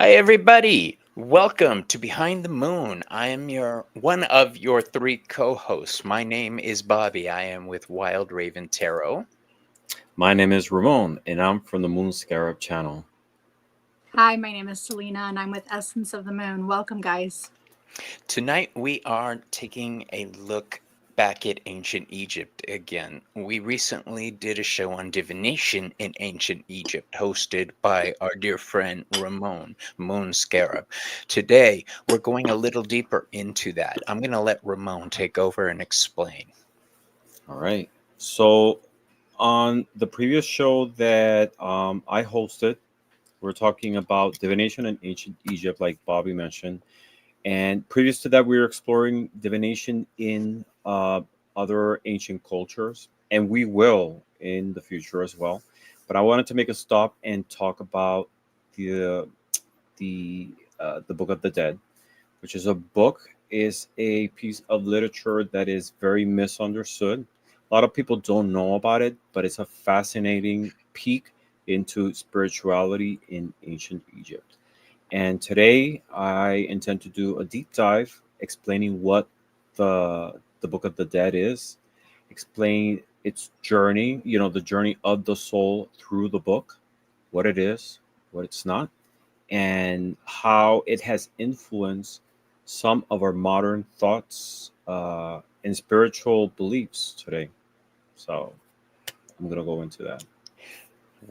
Hi, everybody. Welcome to Behind the Moon. I am one of your three co-hosts. My name is Bobby. I am with Wild Raven Tarot. My name is Ramon, and I'm from the Moon Scarab channel. Hi, my name is Selena, and I'm with Essence of the Moon. Welcome, guys. Tonight we are taking a look back at ancient Egypt again. We recently did a show on divination in ancient Egypt, hosted by our dear friend Ramon, Moon Scarab. Today we're going a little deeper into that. I'm going to let Ramon take over and explain. All right. So, on the previous show that I hosted, we're talking about divination in ancient Egypt, like Bobby mentioned. And previous to that, we were exploring divination in other ancient cultures, and we will in the future as well. But I wanted to make a stop and talk about the the Book of the Dead, which is a book, is a piece of literature that is very misunderstood. A lot of people don't know about it, but it's a fascinating peek into spirituality in ancient Egypt. And today I intend to do a deep dive explaining what the Book of the Dead is, explain its journey, the journey of the soul through the book, what it is, what it's not, and how it has influenced some of our modern thoughts and spiritual beliefs today. So I'm going to go into that.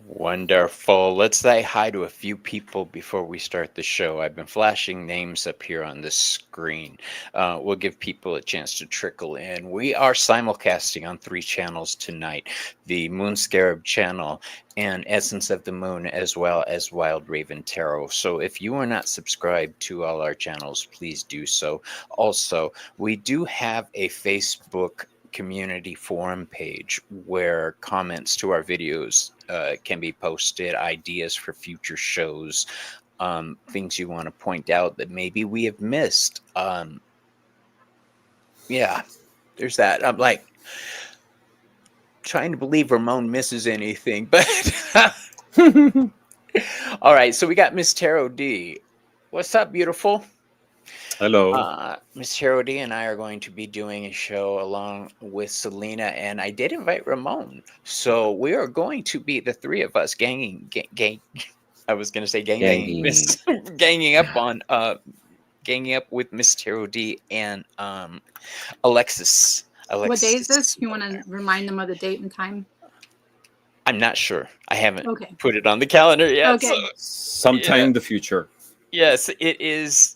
Wonderful. Let's say hi to a few people before we start the show. I've been flashing names up here on the screen. We'll give people a chance to trickle in. We are simulcasting on 3 channels tonight: the Moon Scarab channel and Essence of the Moon, as well as Wild Raven Tarot. So if you are not subscribed to all our channels, please do so. Also, we do have a Facebook community forum page where comments to our videos can be posted, ideas for future shows, things you want to point out that maybe we have missed. Yeah, there's that. I'm like trying to believe Ramon misses anything, but all right. So we got Miss Tarot D. What's up, beautiful? Hello. Miss Tarot D and I are going to be doing a show along with Selena, and I did invite Ramon. So we are going to be the 3 of us I was going to say Ganging. ganging up on ganging up with Miss Tarot D and Alexis. What day is this? You want to remind them of the date and time? I'm not sure. I haven't Okay. put it on the calendar yet. Okay. So, Sometime in the future. yes, it is.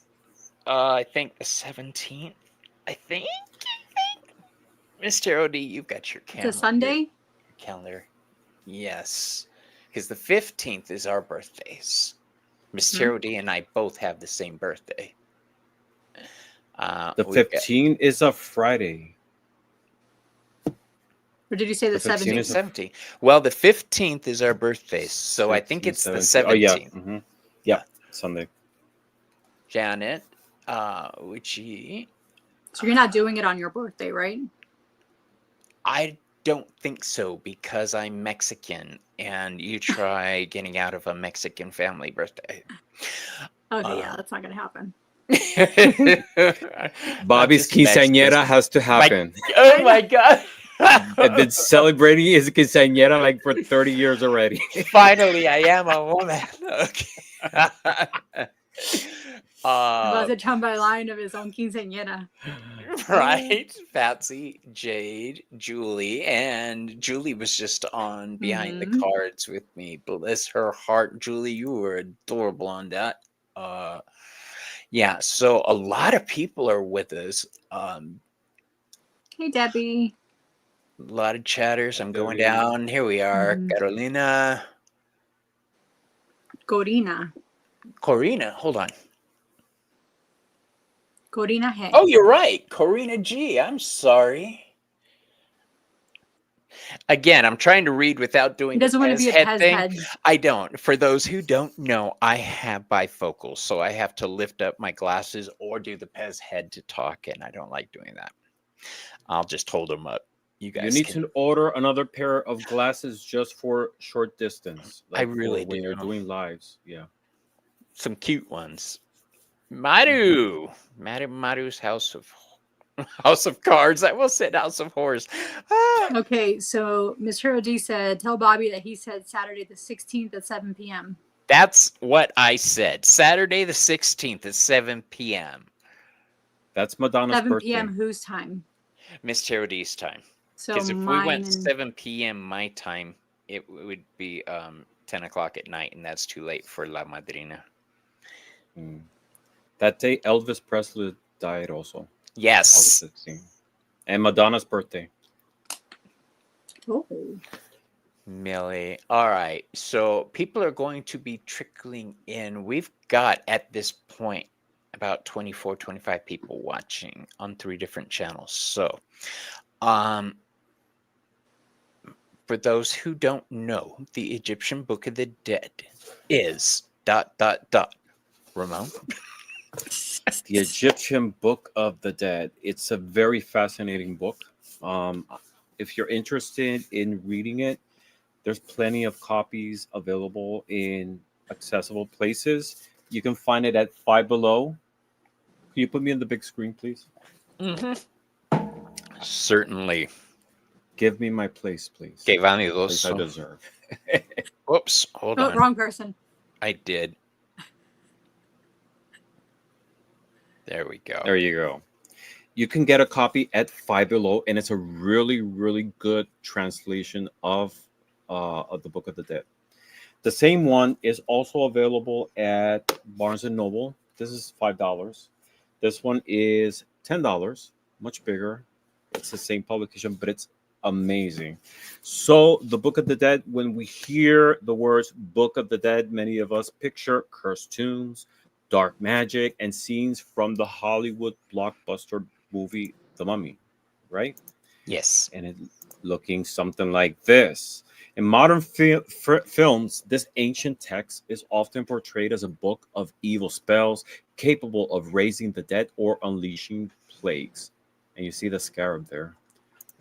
I think the 17th. I think. Miss Tarot D, you've got your calendar. It's a Sunday? Calendar. Yes. Because the 15th is our birthdays. Miss Tarot D and I both have the same birthday. The 15th is a Friday. Or did you say the 17th? 17th. Well, the 15th is our birthdays, so 15, I think it's 17th. The 17th. Oh, yeah. Mm-hmm. Yeah, Sunday. Janet, Uchi. So you're not doing it on your birthday, right? I don't think so, because I'm Mexican, and you try getting out of a Mexican family birthday. Okay, yeah, that's not going to happen. Bobby's quinceañera has to happen. Oh my God. I've been celebrating his quinceañera like for 30 years already. Finally, I am a woman. Okay. Was a chamba line of his own quinceañera. Right. Patsy, Jade, Julie, and Julie was just on Behind the Cards with me. Bless her heart. Julie, you were adorable on that. Yeah, so a lot of people are with us. Hey, Debbie. A lot of chatters. I'm going down. Here we are. Carolina. Corina. Hold on. Corina G. Oh, you're right. Corina G. I'm sorry. Again, I'm trying to read without doing the Pez head thing. Head. I don't. For those who don't know, I have bifocals, so I have to lift up my glasses or do the Pez head to talk, and I don't like doing that. I'll just hold them up. You need to order another pair of glasses just for short distance. Like I really when you're doing lives. Yeah. some cute ones. Maru's House of Cards. I will said House of Horrors. Ah, Okay, so Mr. OD said, tell Bobby that he said Saturday the 16th at 7 p.m. that's what I said. Saturday the 16th at 7 p.m. That's Madonna's 7 birthday. p.m. whose time? Miss Charity's time. So Because if we mine went and 7 p.m. my time, it would be 10 o'clock at night, and that's too late for La Madrina. Mm. That day, Elvis Presley died also, August Yes. 16th. And Madonna's birthday. oh, Millie. All right. So people are going to be trickling in. We've got at this point about 24, 25 people watching on 3 different channels. So, for those who don't know, the Egyptian Book of the Dead is ... Ramon? The Egyptian Book of the Dead. It's a very fascinating book. Um, if you're interested in reading it, there's plenty of copies available in accessible places. You can find it at Five Below. Can you put me on the big screen, please? Mm-hmm. Certainly. Give me my place, please. Que Place I vanidoso. deserve. Whoops. Hold oh, on. wrong person. I did. There we go. There you go. You can get a copy at Five Below, and it's a really, really good translation of the Book of the Dead. The same one is also available at Barnes and Noble. This is $5. This one is $10, much bigger. It's the same publication, but it's amazing. So, the Book of the Dead, when we hear the words Book of the Dead, many of us picture cursed tombs, dark magic, and scenes from the Hollywood blockbuster movie The Mummy, right? Yes. And it looking something like this. In modern films, this ancient text is often portrayed as a book of evil spells capable of raising the dead or unleashing plagues. And you see the scarab there.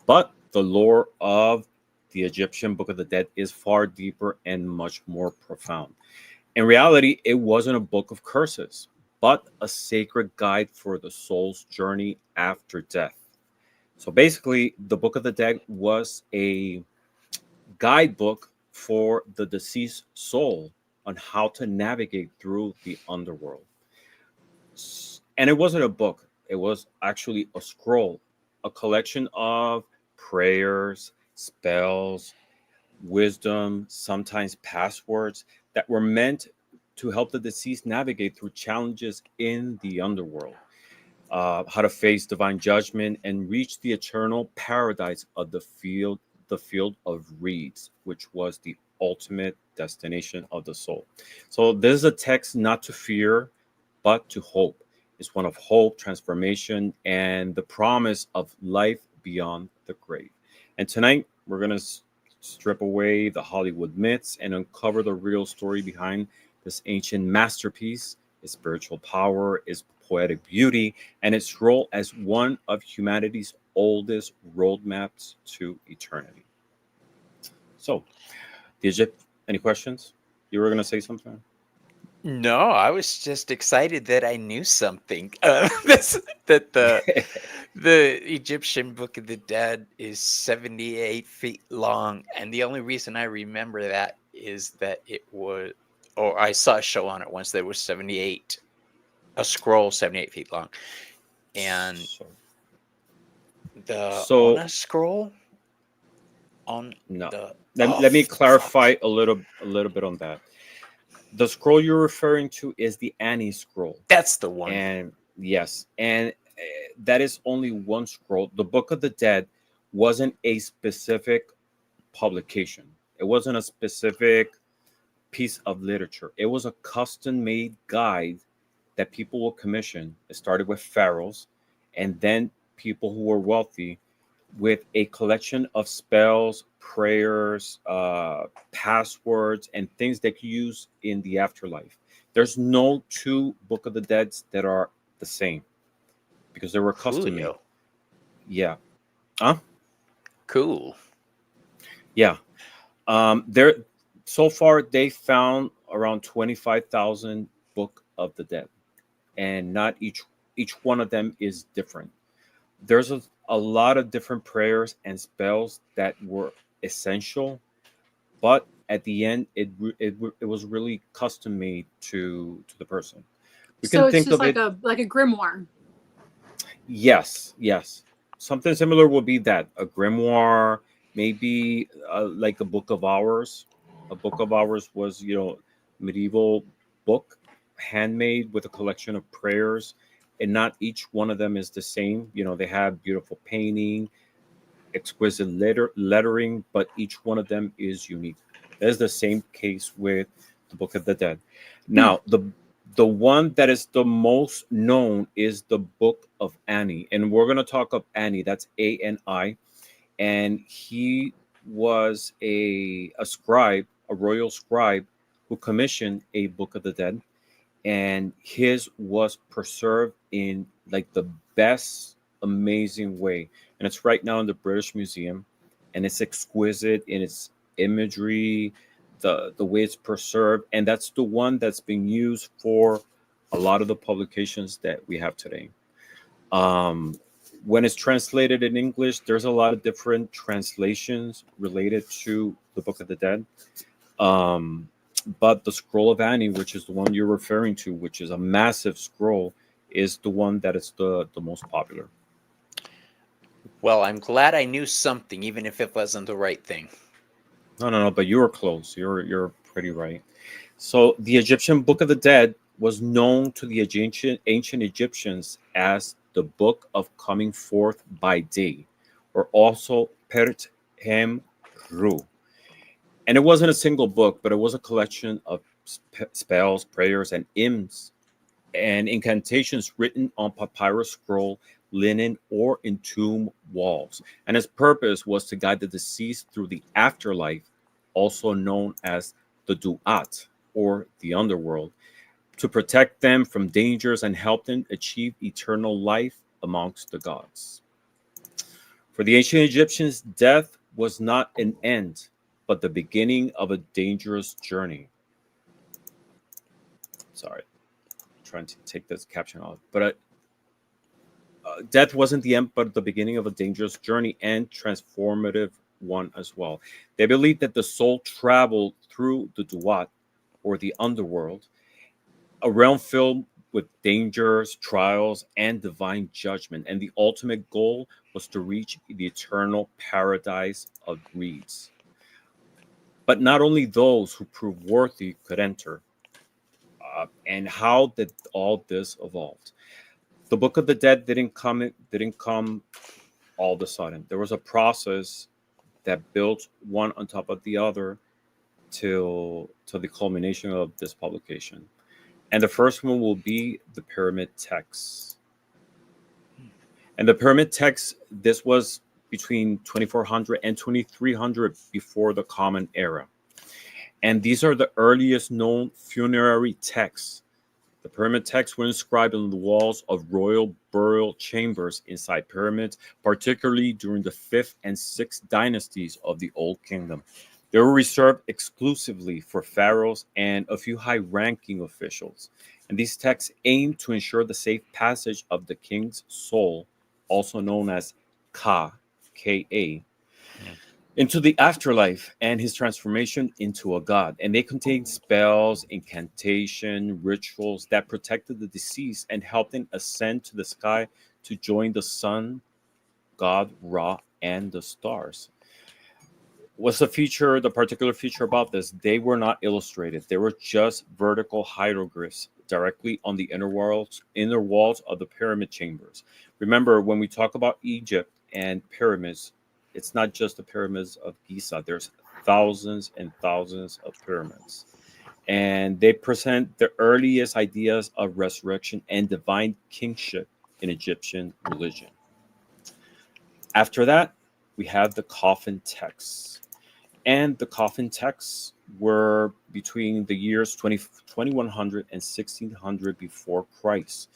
But the lore of the Egyptian Book of the Dead is far deeper and much more profound. In reality, it wasn't a book of curses, but a sacred guide for the soul's journey after death. So basically, the Book of the Dead was a guidebook for the deceased soul on how to navigate through the underworld. And it wasn't a book, it was actually a scroll, a collection of prayers, spells, wisdom, sometimes passwords that were meant to help the deceased navigate through challenges in the underworld, how to face divine judgment and reach the eternal paradise of the field of reeds, which was the ultimate destination of the soul. So this is a text not to fear, but to hope. It's one of hope, transformation, and the promise of life beyond the grave. And tonight we're gonna strip away the Hollywood myths and uncover the real story behind this ancient masterpiece, its spiritual power, its poetic beauty, and its role as one of humanity's oldest roadmaps to eternity. So, Egypt, any questions? You were going to say something? No, I was just excited that I knew something. That the Egyptian Book of the Dead is 78 feet long, and the only reason I remember that is that it was, or I saw a show on it once that was 78, a scroll 78 feet long, and So, the so on a scroll on no. the Let me fuck. clarify a little bit on that. The scroll you're referring to is the Annie scroll. That's the one. And yes, and that is only one scroll. The Book of the Dead wasn't a specific publication. It wasn't a specific piece of literature. It was a custom-made guide that people will commission. It started with pharaohs, and then people who were wealthy, with a collection of spells, prayers, passwords, and things that you use in the afterlife. There's no two Book of the Deads that are the same because they were custom made. Coolio. Yeah. Huh? Cool. Yeah. There. So far, they found around 25,000 Book of the Dead, and not each one of them is different. There's a lot of different prayers and spells that were essential, but at the end, it was really custom made to the person. We can So it's think just of it. like a grimoire. Yes, yes. Something similar would be that a grimoire, maybe like a book of hours. A book of hours was, medieval book, handmade with a collection of prayers, and not each one of them is the same. They have beautiful painting, exquisite lettering, but each one of them is unique. That is the same case with the Book of the Dead. Hmm. Now, the one that is the most known is the Book of Annie, and we're going to talk of Annie. That's Ani, and he was a scribe, a royal scribe, who commissioned a Book of the Dead, and his was preserved in like the best amazing way, and it's right now in the British Museum, and it's exquisite in its imagery, the way it's preserved, and that's the one that's being used for a lot of the publications that we have today. um, when it's translated in English, there's a lot of different translations related to the Book of the Dead. um, but the Scroll of Annie, which is the one you're referring to, which is a massive scroll, is the one that is the most popular. Well, I'm glad I knew something, even if it wasn't the right thing. No, no, no, but you were close. You're pretty right. So the Egyptian Book of the Dead was known to the ancient Egyptians as the Book of Coming Forth by Day, or also Pert Hem Ru. And it wasn't a single book, but it was a collection of spells, prayers, and hymns and incantations written on papyrus scroll, linen, or in tomb walls. And its purpose was to guide the deceased through the afterlife, also known as the Duat, or the underworld, to protect them from dangers and help them achieve eternal life amongst the gods. For the ancient Egyptians, death was not an end, but the beginning of a dangerous journey. Sorry, trying to take this caption off. But death wasn't the end, but the beginning of a dangerous journey and transformative one as well. They believed that the soul traveled through the Duat, or the underworld, a realm filled with dangers, trials, and divine judgment. And the ultimate goal was to reach the eternal paradise of reeds. But not only those who proved worthy could enter. And how did all this evolve? The Book of the Dead didn't come all of a sudden. There was a process that built one on top of the other till the culmination of this publication. And the first one will be the pyramid texts. And the pyramid texts, this was between 2400 and 2300 before the Common Era. And these are the earliest known funerary texts. The pyramid texts were inscribed on the walls of royal burial chambers inside pyramids, particularly during the 5th and 6th dynasties of the Old Kingdom. They were reserved exclusively for pharaohs and a few high ranking officials. And these texts aimed to ensure the safe passage of the king's soul, also known as Ka, Ka, into the afterlife and his transformation into a god. And they contained spells, incantation, rituals that protected the deceased and helped him ascend to the sky to join the sun, god Ra, and the stars. What's the particular feature about this? They were not illustrated. They were just vertical hieroglyphs directly on the inner walls of the pyramid chambers. Remember, when we talk about Egypt and pyramids, it's not just the pyramids of Giza. There's thousands and thousands of pyramids. And they present the earliest ideas of resurrection and divine kingship in Egyptian religion. After that, we have the coffin texts. And the coffin texts were between the years 2100 and 1600 before Christ.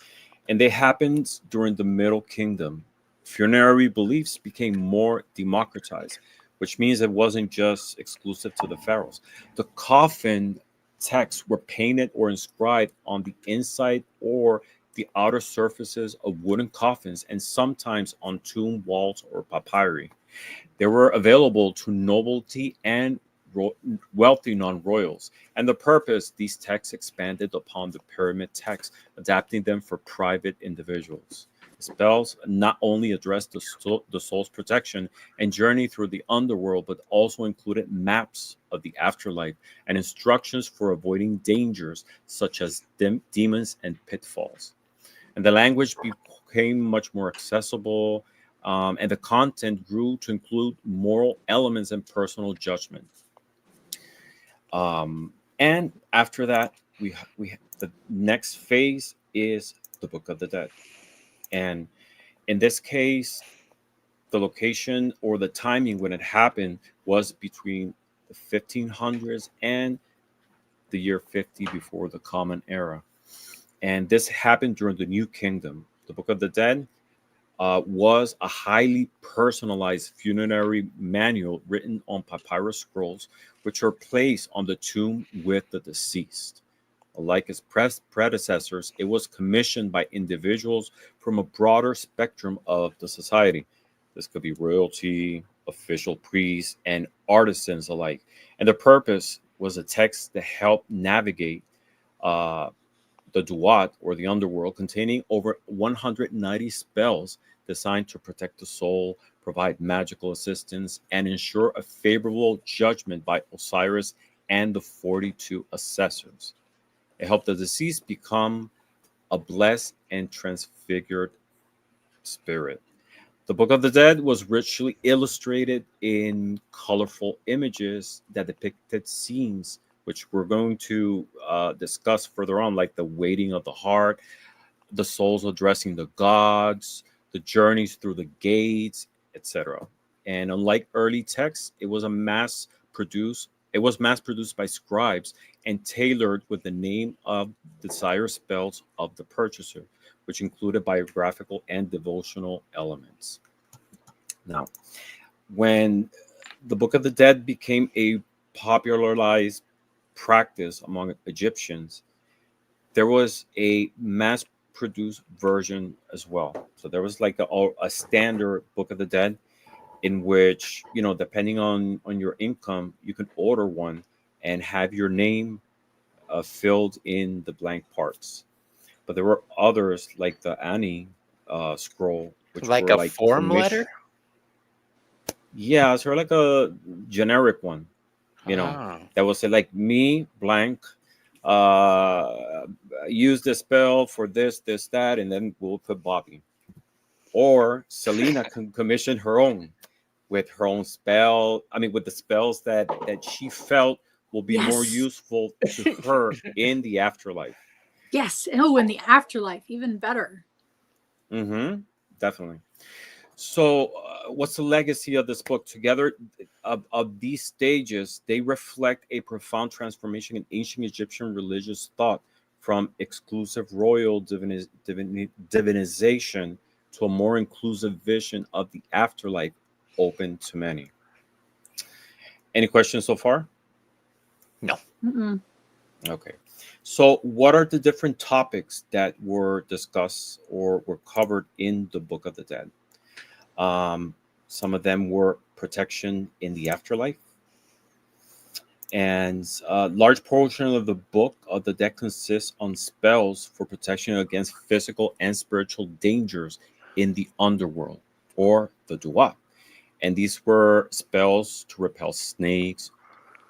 And they happened during the Middle Kingdom. Funerary beliefs became more democratized, which means it wasn't just exclusive to the pharaohs. The coffin texts were painted or inscribed on the inside or the outer surfaces of wooden coffins and sometimes on tomb walls or papyri. They were available to nobility and wealthy non-royals, and the purpose these texts expanded upon the pyramid texts, adapting them for private individuals. The spells not only addressed the soul's protection and journey through the underworld, but also included maps of the afterlife and instructions for avoiding dangers such as demons and pitfalls. And the language became much more accessible, and the content grew to include moral elements and personal judgment. And after that, we the next phase is the Book of the Dead, and in this case, the location or the timing when it happened was between the 1500s and the year 50 before the Common Era, and this happened during the New Kingdom. The Book of the Dead was a highly personalized funerary manual written on papyrus scrolls, which are placed on the tomb with the deceased. Like its predecessors, it was commissioned by individuals from a broader spectrum of the society. This could be royalty, official priests, and artisans alike. And the purpose was a text to help navigate uh, the Duat, or the underworld, containing over 190 spells designed to protect the soul, provide magical assistance, and ensure a favorable judgment by Osiris and the 42 assessors. It helped the deceased become a blessed and transfigured spirit. The Book of the Dead was richly illustrated in colorful images that depicted scenes which we're going to discuss further on, like the waiting of the heart, the souls addressing the gods, the journeys through the gates, etc. And unlike early texts, it was mass produced by scribes and tailored with the name of desired spells of the purchaser, which included biographical and devotional elements. Now, when the Book of the Dead became a popularized practice among Egyptians, there was a mass produced version as well. So there was like a standard Book of the Dead in which, depending on your income, you could order one and have your name filled in the blank parts. But there were others like the Ani scroll, which Like were a like form letter? Yeah, sort of like a generic one, Oh. that will say like me blank, uh use the spell for this, that, and then we'll put Bobby. Or Selena can commission her own with her own spell. I mean, with the spells that she felt will be more Yes. useful to her in the afterlife. Yes. Oh, in the afterlife, even better. Mm-hmm. Definitely. So, what's the legacy of this book? Together, of these stages, they reflect a profound transformation in ancient Egyptian religious thought, from exclusive royal divinization to a more inclusive vision of the afterlife open to many. Any questions so far? No. Mm-mm. Okay. So, what are the different topics that were discussed or were covered in the Book of the Dead? Um, some of them were protection in the afterlife, and a large portion of the book of the deck consists on spells for protection against physical and spiritual dangers in the underworld or the Dua. And these were spells to repel snakes,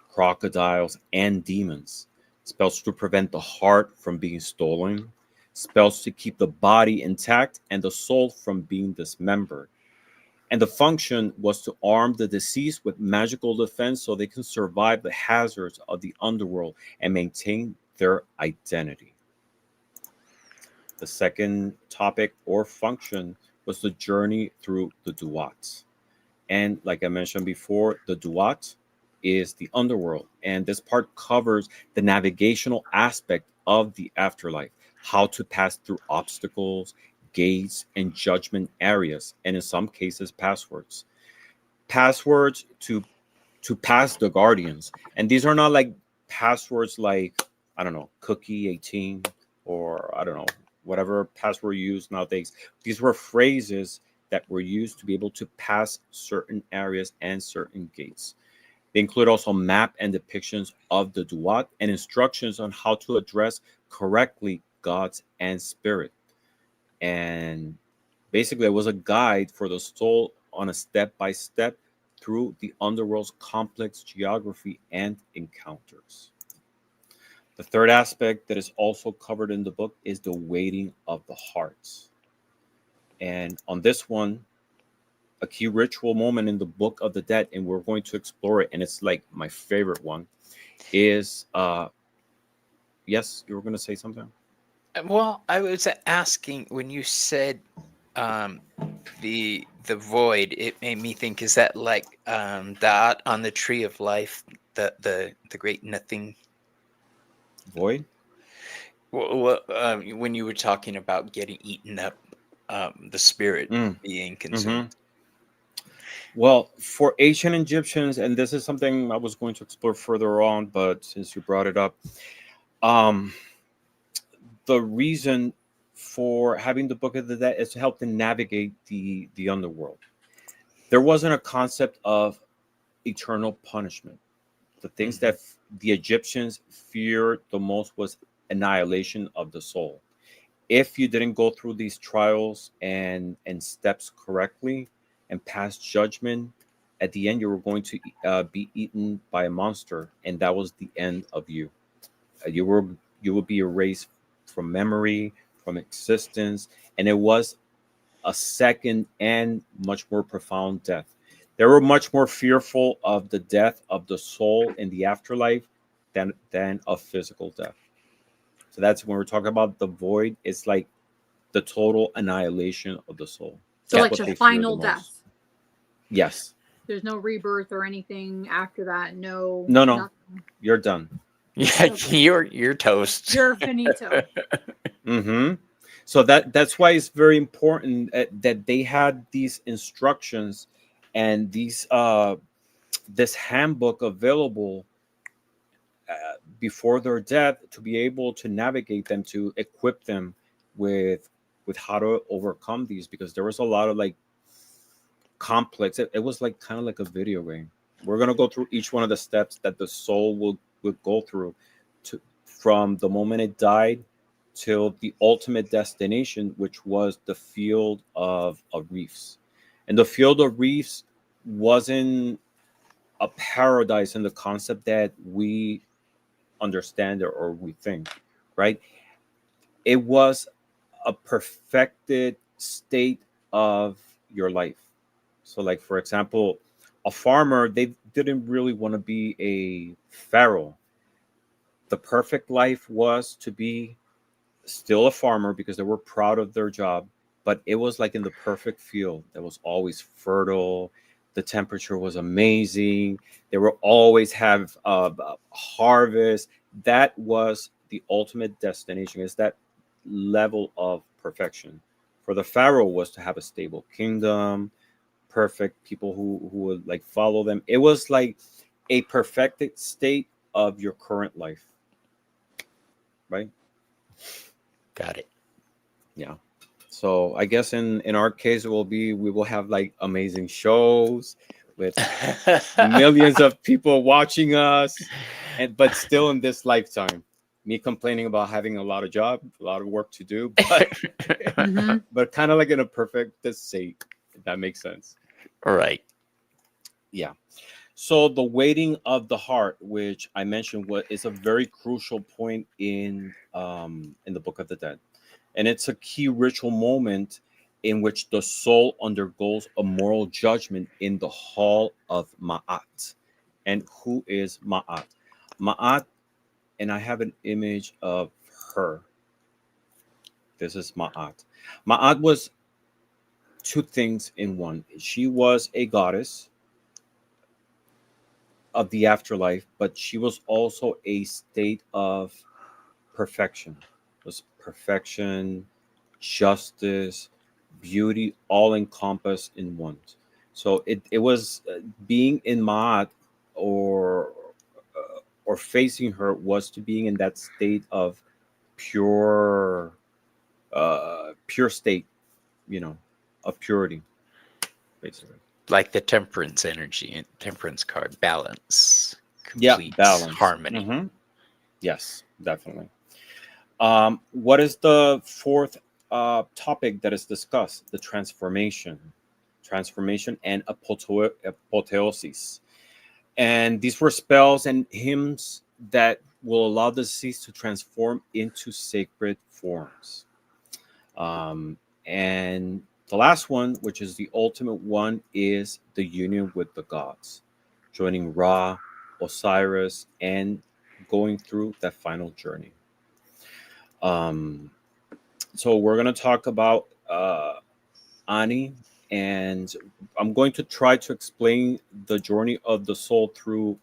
crocodiles, and demons, spells to prevent the heart from being stolen, spells to keep the body intact and the soul from being dismembered. And the function was to arm the deceased with magical defense so they can survive the hazards of the underworld and maintain their identity. The second topic or function was the journey through the Duat. And like I mentioned before, the Duat is the underworld. And this part covers the navigational aspect of the afterlife, how to pass through obstacles, gates, and judgment areas, and in some cases, passwords to pass the guardians. And these are not like passwords like, I don't know, cookie 18, or I don't know, whatever password you use nowadays. These were phrases that were used to be able to pass certain areas and certain gates. They include also map and depictions of the duat and instructions on how to address correctly gods and spirit. And basically, it was a guide for the soul on a step by step through the underworld's complex geography and encounters. The third aspect that is also covered in the book is the waiting of the hearts. And on this one, a key ritual moment in the Book of the Dead, and we're going to explore it, and it's like my favorite one, is yes, you were going to say something? Well, I was asking when you said um, the void. It made me think: is that like that on the tree of life, the great nothing? Void? Well, when you were talking about getting eaten up, the spirit Mm. being Hmm. consumed. Well, for ancient Egyptians, and this is something I was going to explore further on, but since you brought it up, um, the reason for having the Book of the Dead is to help them navigate the underworld. There wasn't a concept of eternal punishment. The things Mhm. that the Egyptians feared the most was annihilation of the soul. If you didn't go through these trials and steps correctly and pass judgment, at the end you were going to be eaten by a monster, and that was the end of you. You were you would be erased from memory, from existence, and it was a second and much more profound death. They were much more fearful of the death of the soul in the afterlife than of physical death. So that's when we're talking about the void. It's like the total annihilation of the soul. So That's like what the they fear the final most. death. Yes. There's no rebirth or anything after that. No, No, no, nothing. you're done. Yeah, Okay. you're toast. You're finito. Mm-hmm. So that's why it's very important that they had these instructions and these this handbook available before their death to be able to navigate them, to equip them with how to overcome these, because there was a lot of like complex, it was like kind of like a video game. We're going to go through each one of the steps that the soul will go through to from the moment it died till the ultimate destination, which was the field of reefs. And the field of reefs wasn't a paradise in the concept that we understand it or we think, right? It was a perfected state of your life. So, like for example, a farmer, they didn't really want to be a pharaoh. The perfect life was to be still a farmer because they were proud of their job, but it was like in the perfect field that was always fertile. The temperature was amazing. They were always have harvest. That was the ultimate destination. Is that level of perfection. For the pharaoh was to have a stable kingdom, perfect people who would like follow them. It was like a perfected state of your current life, right? Got it. Yeah. So I guess in our case it will be, we will have like amazing shows with millions of people watching us, and but still in this lifetime, me complaining about having a lot of job, a lot of work to do, but Hmm. but kind of like in a perfect state, if that makes sense. Right. Yeah. So the waiting of the heart, which I mentioned, what is a very crucial point in the Book of the Dead, and it's a key ritual moment in which the soul undergoes a moral judgment in the hall of Ma'at. And who is Ma'at? Ma'at, and I have an image of her. This is Ma'at. Ma'at was two things in one. She was a goddess of the afterlife, but she was also a state of perfection. It was perfection, justice, beauty, all encompassed in one. So it was being in Ma'at, or or facing her was to being in that state of pure pure state, you know, of purity, basically. Like the temperance energy and temperance card, balance, Yeah, complete balance. harmony. Yes, definitely. What is the fourth topic that is discussed? The transformation and apotheosis. And these were spells and hymns that will allow the deceased to transform into sacred forms. Um, and the last one, which is the ultimate one, is the union with the gods, joining Ra, Osiris, and going through that final journey. Um, so we're going to talk about Ani, and I'm going to try to explain the journey of the soul through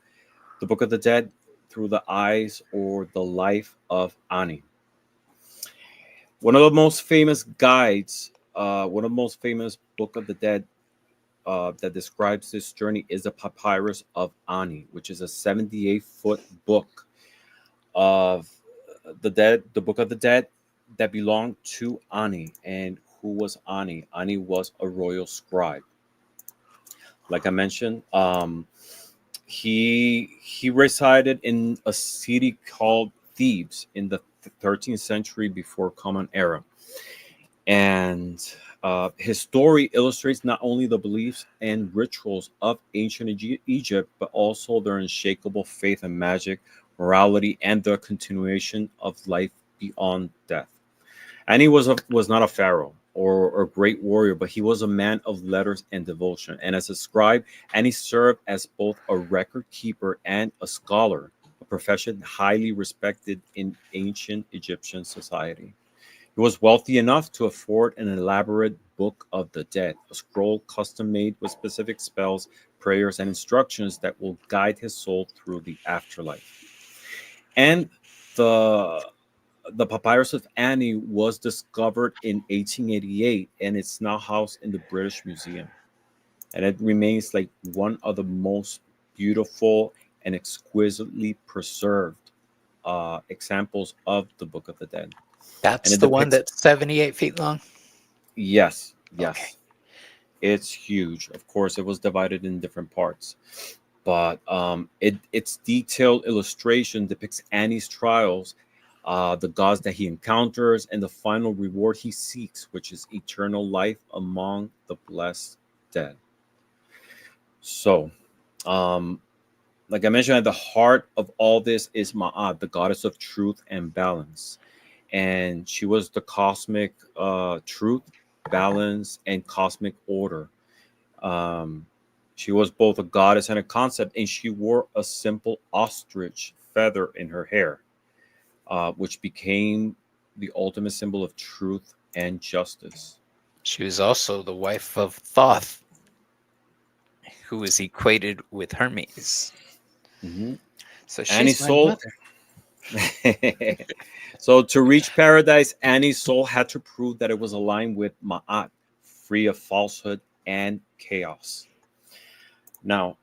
the Book of the Dead, through the eyes or the life of Ani. One of the most famous guides, one of the most famous Book of the Dead that describes this journey is the Papyrus of Ani, which is a 78-foot book of the dead, the Book of the Dead, that belonged to Ani. And who was Ani? Ani was a royal scribe. Like I mentioned, he resided in a city called Thebes in the 13th century before Common Era, and his story illustrates not only the beliefs and rituals of ancient Egypt, but also their unshakable faith in magic, morality, and the continuation of life beyond death. And he was not a pharaoh or great warrior, but he was a man of letters and devotion. And as a scribe, and he served as both a record keeper and a scholar, a profession highly respected in ancient Egyptian society. He was wealthy enough to afford an elaborate Book of the Dead, a scroll custom made with specific spells, prayers, and instructions that will guide his soul through the afterlife. And the the Papyrus of Ani was discovered in 1888, and it's now housed in the British Museum. And it remains like one of the most beautiful and exquisitely preserved examples of the Book of the Dead. And That's it the one depicts, that's 78 feet long. yes, Okay. yes, it's huge. Of course, it was divided in different parts, but its detailed illustration depicts Annie's trials, the gods that he encounters, and the final reward he seeks, which is eternal life among the blessed dead. So, um, like I mentioned, at the heart of all this is Ma'at, the goddess of truth and balance. And she was the cosmic truth, balance, and cosmic order. Um, she was both a goddess and a concept, and she wore a simple ostrich feather in her hair, which became the ultimate symbol of truth and justice. She was also the wife of Thoth, who was equated with Hermes. Mhm. So Annie's she's my soul. mother. So to reach paradise, Annie's soul had to prove that it was aligned with Ma'at, free of falsehood and chaos. Now,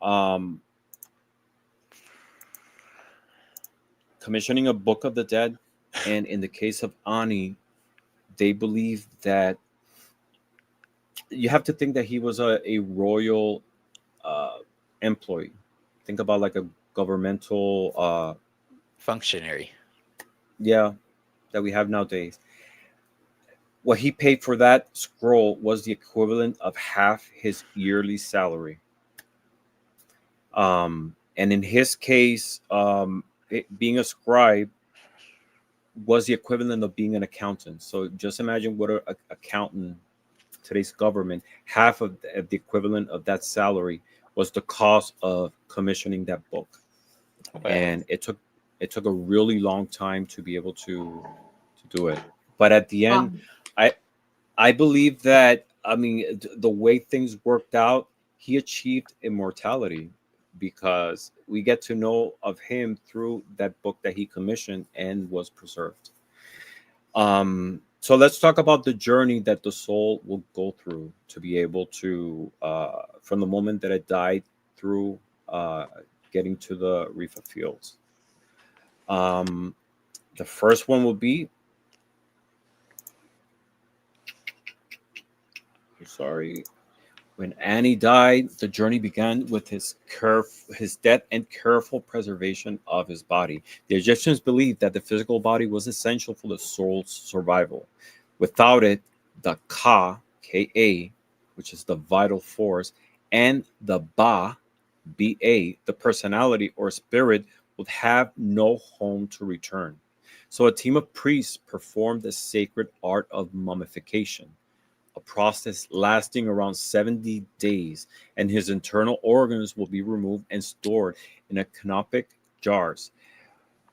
commissioning a Book of the Dead, and in the case of Ani, they believe that you have to think that he was a royal uh, employee. Think about like a governmental, Functionary. yeah, that we have nowadays. What he paid for that scroll was the equivalent of half his yearly salary. And in his case, being a scribe was the equivalent of being an accountant. So just imagine what an accountant, today's government, half of the equivalent of that salary was the cost of commissioning that book. Well, And it took a really long time to be able to do it. But at the end, Um, I I believe that, I mean, the way things worked out, he achieved immortality because we get to know of him through that book that he commissioned and was preserved. So let's talk about the journey that the soul will go through to be able to, from the moment that it died through uh, getting to the reef of fields. Um, the first one will be. Sorry. When Annie died, the journey began with his death and careful preservation of his body. The Egyptians believed that the physical body was essential for the soul's survival. Without it, the Ka, which is the vital force, and the Ba, the personality or spirit, would have no home to return. So a team of priests performed the sacred art of mummification, a process lasting around 70 days, and his internal organs will be removed and stored in canopic jars.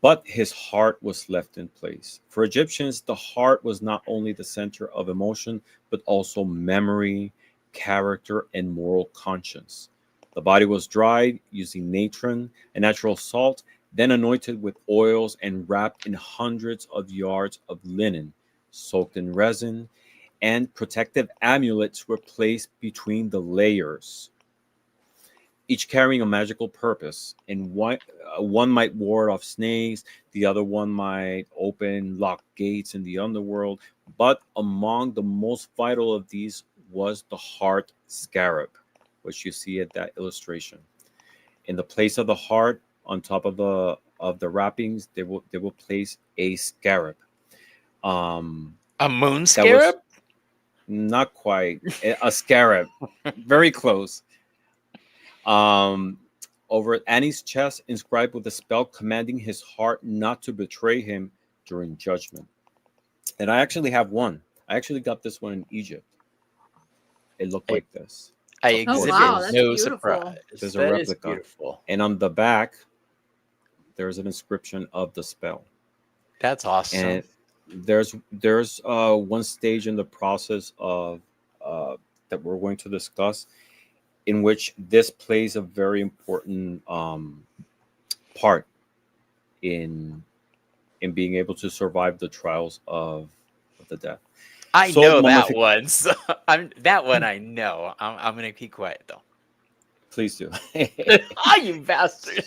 But his heart was left in place. For Egyptians, the heart was not only the center of emotion, but also memory, character, and moral conscience. The body was dried using natron, a natural salt, then anointed with oils and wrapped in hundreds of yards of linen, soaked in resin, and protective amulets were placed between the layers, each carrying a magical purpose. And one might ward off snakes, the other one might open locked gates in the underworld. But among the most vital of these was the heart scarab, which you see at that illustration. In the place of the heart, on top of the wrappings, they will place a scarab. Um, A moon that was scarab? not quite a scarab, very close. Um, Over Annie's chest, inscribed with a spell commanding his heart not to betray him during judgment. And I actually have one. I actually got this one in Egypt. It looked I, like this. I Of Oh course, exhibit wow, there's that's no beautiful. surprise. there's a That is replica, beautiful. and on the back there's an inscription of the spell. That's awesome. And there's one stage in the process of uh, that we're going to discuss in which this plays a very important part in being able to survive the trials of the death. I So know that mummific, one. So that one I know. I'm gonna keep quiet though. please do. Ah, you bastard!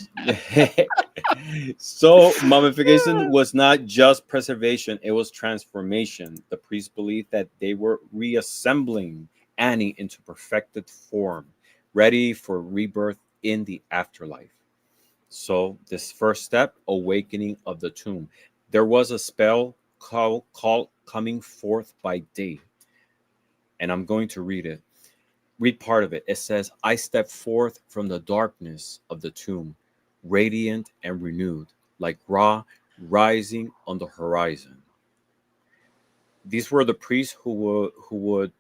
So mummification was not just preservation; it was transformation. The priests believed that they were reassembling Annie into perfected form, ready for rebirth in the afterlife. So, this first step, awakening of the tomb. There was a spell called coming forth by day, and I'm going to read it. Read part of it. It says, I step forth from the darkness of the tomb, radiant and renewed, like Ra rising on the horizon. These were the priests who would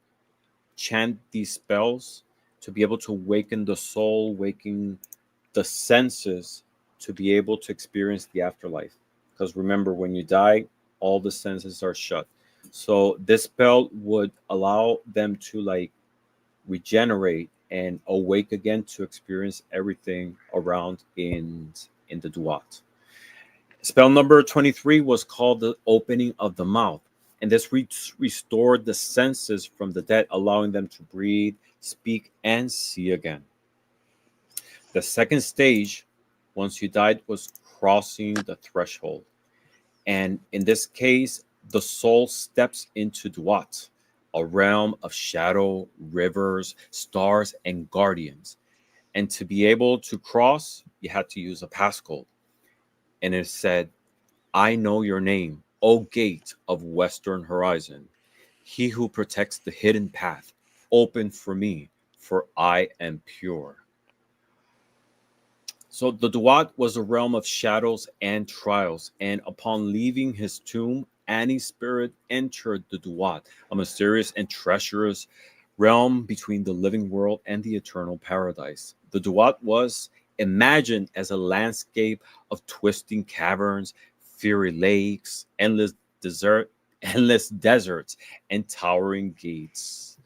chant these spells to be able to waken the soul, waking the senses to be able to experience the afterlife. Because remember, when you die, all the senses are shut. So this spell would allow them to like regenerate and awake again to experience everything around in the Duat. Spell number 23 was called the opening of the mouth. And this restored the senses from the dead, allowing them to breathe, speak, and see again. The second stage, once you died, was crossing the threshold. And in this case, the soul steps into Duat, a realm of shadow, rivers, stars, and guardians. And to be able to cross, you had to use a passcode. And it said, I know your name, O gate of Western Horizon. He who protects the hidden path, open for me, for I am pure. So the Duat was a realm of shadows and trials, and upon leaving his tomb, Annie's spirit entered the Duat, a mysterious and treacherous realm between the living world and the eternal paradise. The Duat was imagined as a landscape of twisting caverns, fiery lakes, endless deserts, and towering gates.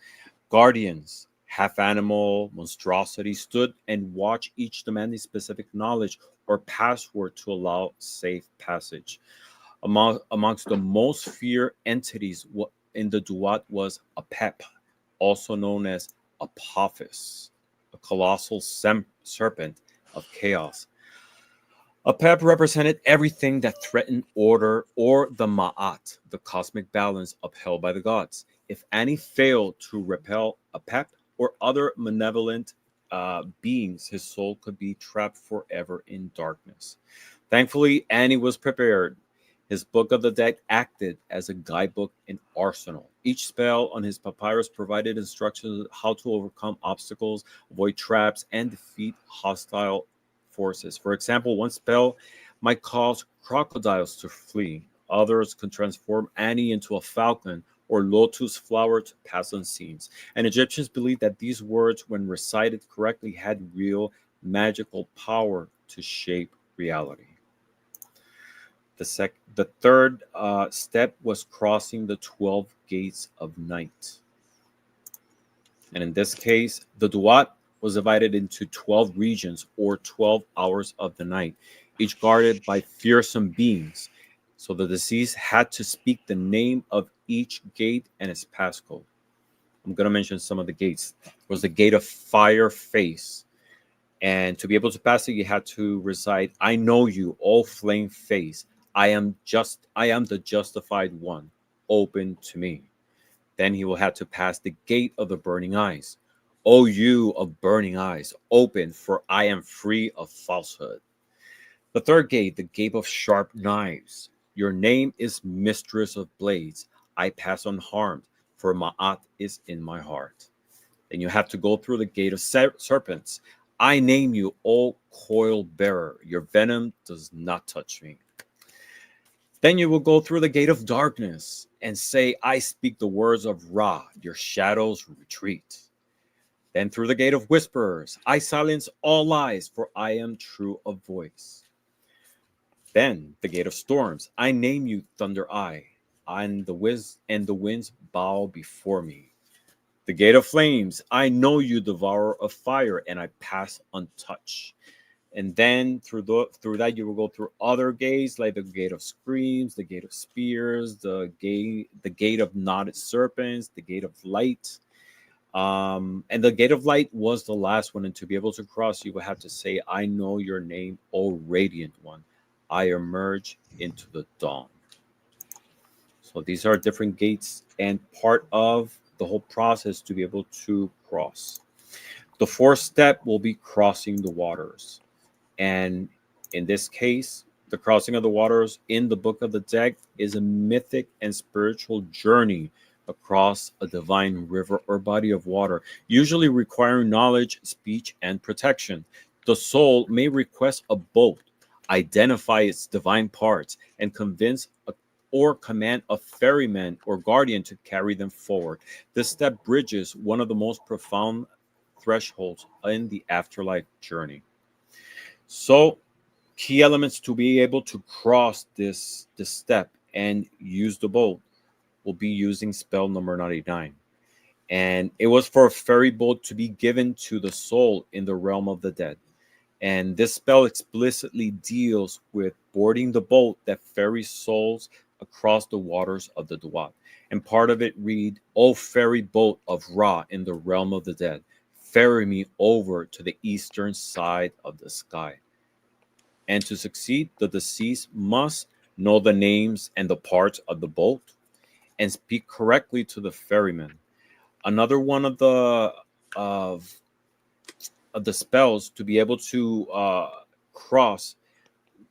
Guardians, half animal monstrosities, stood and watched, each demanding specific knowledge or password to allow safe passage. Amongst the most feared entities in the Duat was Apep, also known as Apophis, a colossal serpent of chaos. Apep represented everything that threatened order or the Ma'at, the cosmic balance upheld by the gods. If Ani failed to repel Apep or other malevolent beings, his soul could be trapped forever in darkness. Thankfully, Ani was prepared. His Book of the Dead acted as a guidebook and arsenal. Each spell on his papyrus provided instructions on how to overcome obstacles, avoid traps, and defeat hostile forces. For example, one spell might cause crocodiles to flee. Others could transform Annie into a falcon or lotus flower to pass unseen. And Egyptians believed that these words, when recited correctly, had real magical power to shape reality. The third step was crossing the 12 gates of night. And in this case, the Duat was divided into 12 regions or 12 hours of the night, each guarded by fearsome beings. So the deceased had to speak the name of each gate and its passcode. I'm going to mention some of the gates. There was the gate of fire face. And to be able to pass it, you had to recite, I know you, O flame face. I am the justified one. Open to me. Then he will have to pass the gate of the burning eyes. O you of burning eyes, open, for I am free of falsehood. The third gate, the gate of sharp knives. Your name is mistress of blades. I pass unharmed, for Ma'at is in my heart. Then you have to go through the gate of serpents. I name you, O coil bearer. Your venom does not touch me. Then you will go through the gate of darkness and say, I speak the words of Ra. Your shadows retreat. Then through the gate of whisperers, I silence all lies, for I am true of voice. Then the gate of storms, I name you Thunder Eye, and the winds bow before me. The gate of flames, I know you, devourer of fire, and I pass untouched. And then through that you will go through other gates, like the gate of screams, the gate of spears, the gate of knotted serpents, the gate of light. And the gate of light was the last one. And to be able to cross, you will have to say, I know your name, O radiant one. I emerge into the dawn. So these are different gates and part of the whole process to be able to cross. The fourth step will be crossing the waters. And in this case, the crossing of the waters in the Book of the Dead is a mythic and spiritual journey across a divine river or body of water, usually requiring knowledge, speech, and protection. The soul may request a boat, identify its divine parts, and convince or command a ferryman or guardian to carry them forward. This step bridges one of the most profound thresholds in the afterlife journey. So, key elements to be able to cross this step and use the boat will be using spell number 99. And it was for a ferry boat to be given to the soul in the realm of the dead. And this spell explicitly deals with boarding the boat that ferries souls across the waters of the Duat. And part of it read, O ferry boat of Ra in the realm of the dead, ferry me over to the eastern side of the sky. And to succeed, the deceased must know the names and the parts of the boat and speak correctly to the ferryman. Another one of the spells to be able to cross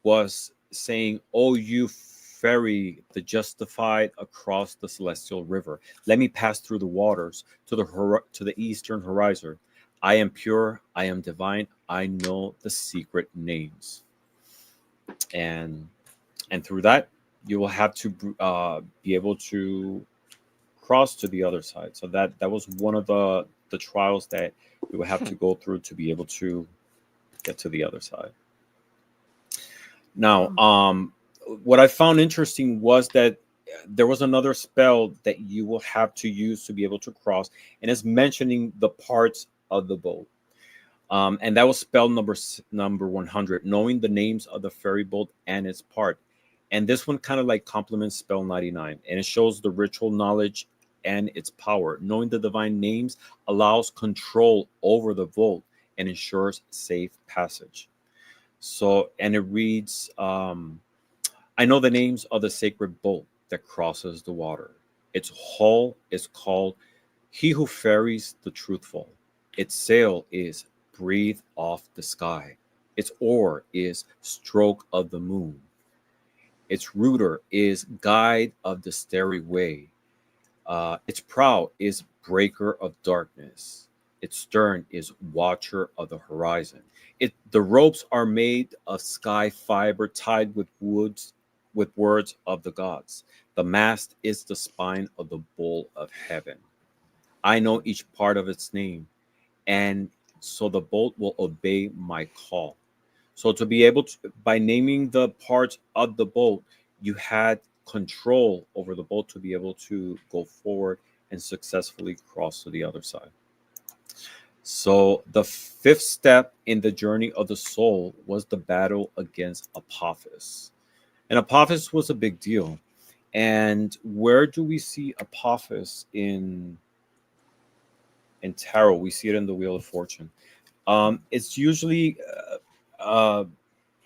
was saying, "Oh, you ferry the justified across the celestial river. Let me pass through the waters to the eastern horizon. I am pure. I am divine. I know the secret names." And through that, you will have to be able to cross to the other side. So that was one of the trials that you will have to go through to be able to get to the other side. Now, what I found interesting was that there was another spell that you will have to use to be able to cross, and it's mentioning the parts of the boat. And that was spell number 100, knowing the names of the ferry boat and its part. And this one kind of like complements spell 99, and it shows the ritual knowledge and its power. Knowing the divine names allows control over the boat and ensures safe passage. So, and it reads, I know the names of the sacred boat that crosses the water. Its hull is called He Who Ferries the Truthful. Its sail is Breathe Off the Sky. Its oar is Stroke of the Moon. Its rudder is Guide of the Starry Way. Its prow is Breaker of Darkness. Its stern is Watcher of the Horizon. The ropes are made of sky fiber tied with words of the gods. The mast is the spine of the bull of heaven. I know each part of its name, and so the boat will obey my call. So to be able to, by naming the parts of the boat, you had control over the boat to be able to go forward and successfully cross to the other side. So the fifth step in the journey of the soul was the battle against Apophis. And Apophis was a big deal. And where do we see Apophis in tarot? We see it in the Wheel of Fortune. It's usually uh,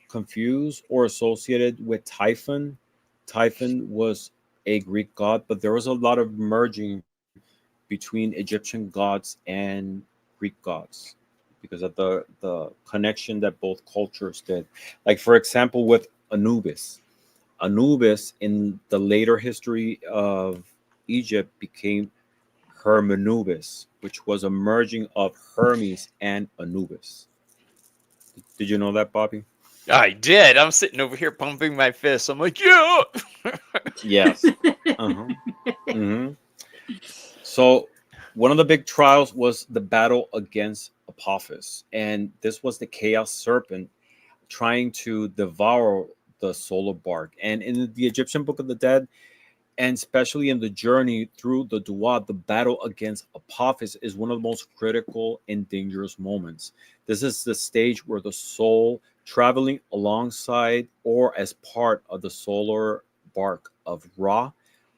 confused or associated with Typhon. Typhon was a Greek god, but there was a lot of merging between Egyptian gods and Greek gods because of the connection that both cultures did. Like for example, with Anubis. Anubis in the later history of Egypt became Hermanubis, which was a merging of Hermes and Anubis. Did you know that, Bobby? I did. I'm sitting over here pumping my fist. I'm like, yeah. Yes. Uh-huh. Hmm. So one of the big trials was the battle against Apophis, and this was the chaos serpent trying to devour the solar bark. And in the Egyptian Book of the Dead, and especially in the journey through the Duat, the battle against Apophis is one of the most critical and dangerous moments. This is the stage where the soul, traveling alongside or as part of the solar bark of Ra,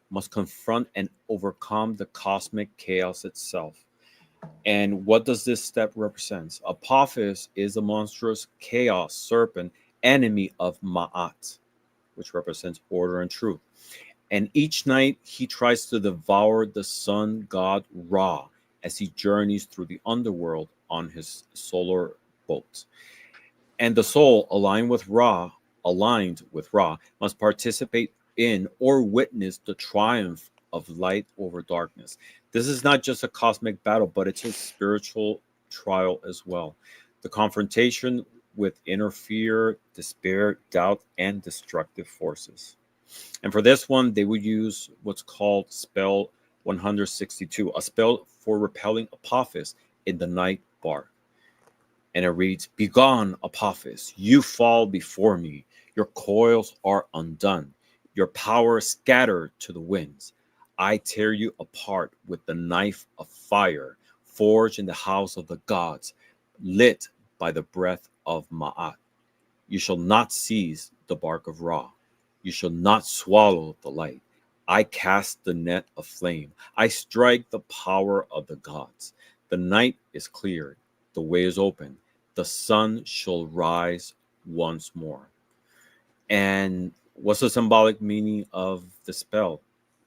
must confront and overcome the cosmic chaos itself. And what does this step represent? Apophis is a monstrous chaos serpent, enemy of Ma'at, which represents order and truth. And each night he tries to devour the sun god Ra as he journeys through the underworld on his solar boat. And the soul aligned with Ra, must participate in or witness the triumph of light over darkness. This is not just a cosmic battle, but it's a spiritual trial as well. The confrontation with inner fear, despair, doubt, and destructive forces. And for this one, they would use what's called spell 162, a spell for repelling Apophis in the night bark. And it reads, Begone, Apophis, you fall before me. Your coils are undone. Your power scattered to the winds. I tear you apart with the knife of fire, forged in the house of the gods, lit by the breath of Ma'at. You shall not seize the bark of Ra. You shall not swallow the light. I cast the net of flame. I strike the power of the gods. The night is cleared. The way is open. The sun shall rise once more. And what's the symbolic meaning of the spell?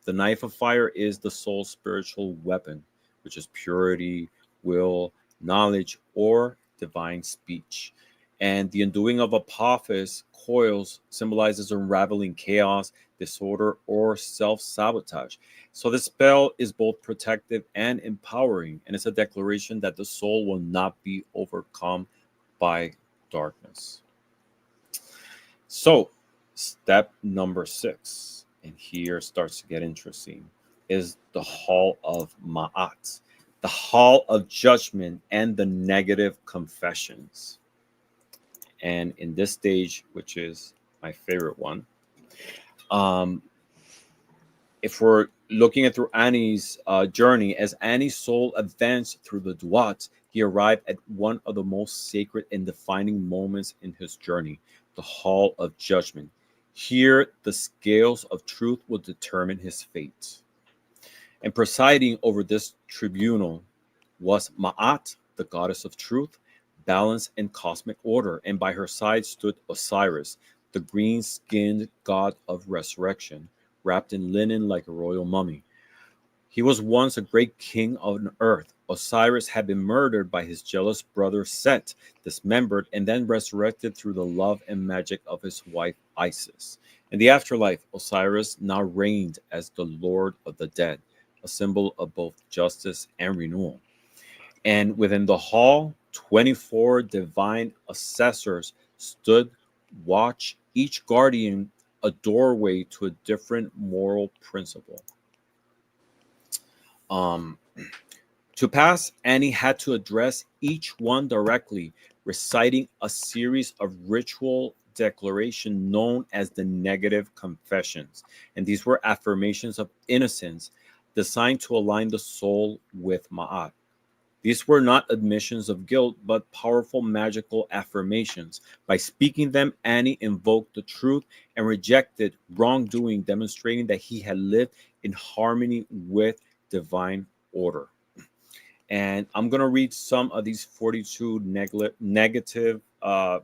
The knife of fire is the soul's spiritual weapon, which is purity, will, knowledge, or divine speech. And the undoing of Apophis coils symbolizes unraveling chaos, disorder, or self sabotage. So the spell is both protective and empowering, and it's a declaration that the soul will not be overcome by darkness. So, step number 6, and here starts to get interesting, is the Hall of Ma'at, the Hall of Judgment and the Negative Confessions. And in this stage, which is my favorite one, um, if we're looking at through Annie's journey, as Annie's soul advanced through the Duat, he arrived at one of the most sacred and defining moments in his journey, the Hall of Judgment. Here, the scales of truth will determine his fate. And presiding over this tribunal was Ma'at, the goddess of truth, balance, and cosmic order. And by her side stood Osiris, the green-skinned god of resurrection, wrapped in linen like a royal mummy. He was once a great king on earth. Osiris had been murdered by his jealous brother Set, dismembered, and then resurrected through the love and magic of his wife Isis. In the afterlife, Osiris now reigned as the Lord of the Dead, a symbol of both justice and renewal. And within the hall, 24 divine assessors stood watch, each guardian a doorway to a different moral principle. Um, to pass, Annie had to address each one directly, reciting a series of ritual declaration known as the negative confessions. And these were affirmations of innocence designed to align the soul with Ma'at. These were not admissions of guilt, but powerful magical affirmations. By speaking them, Annie invoked the truth and rejected wrongdoing, demonstrating that he had lived in harmony with divine order. And I'm going to read some of these 42 uh,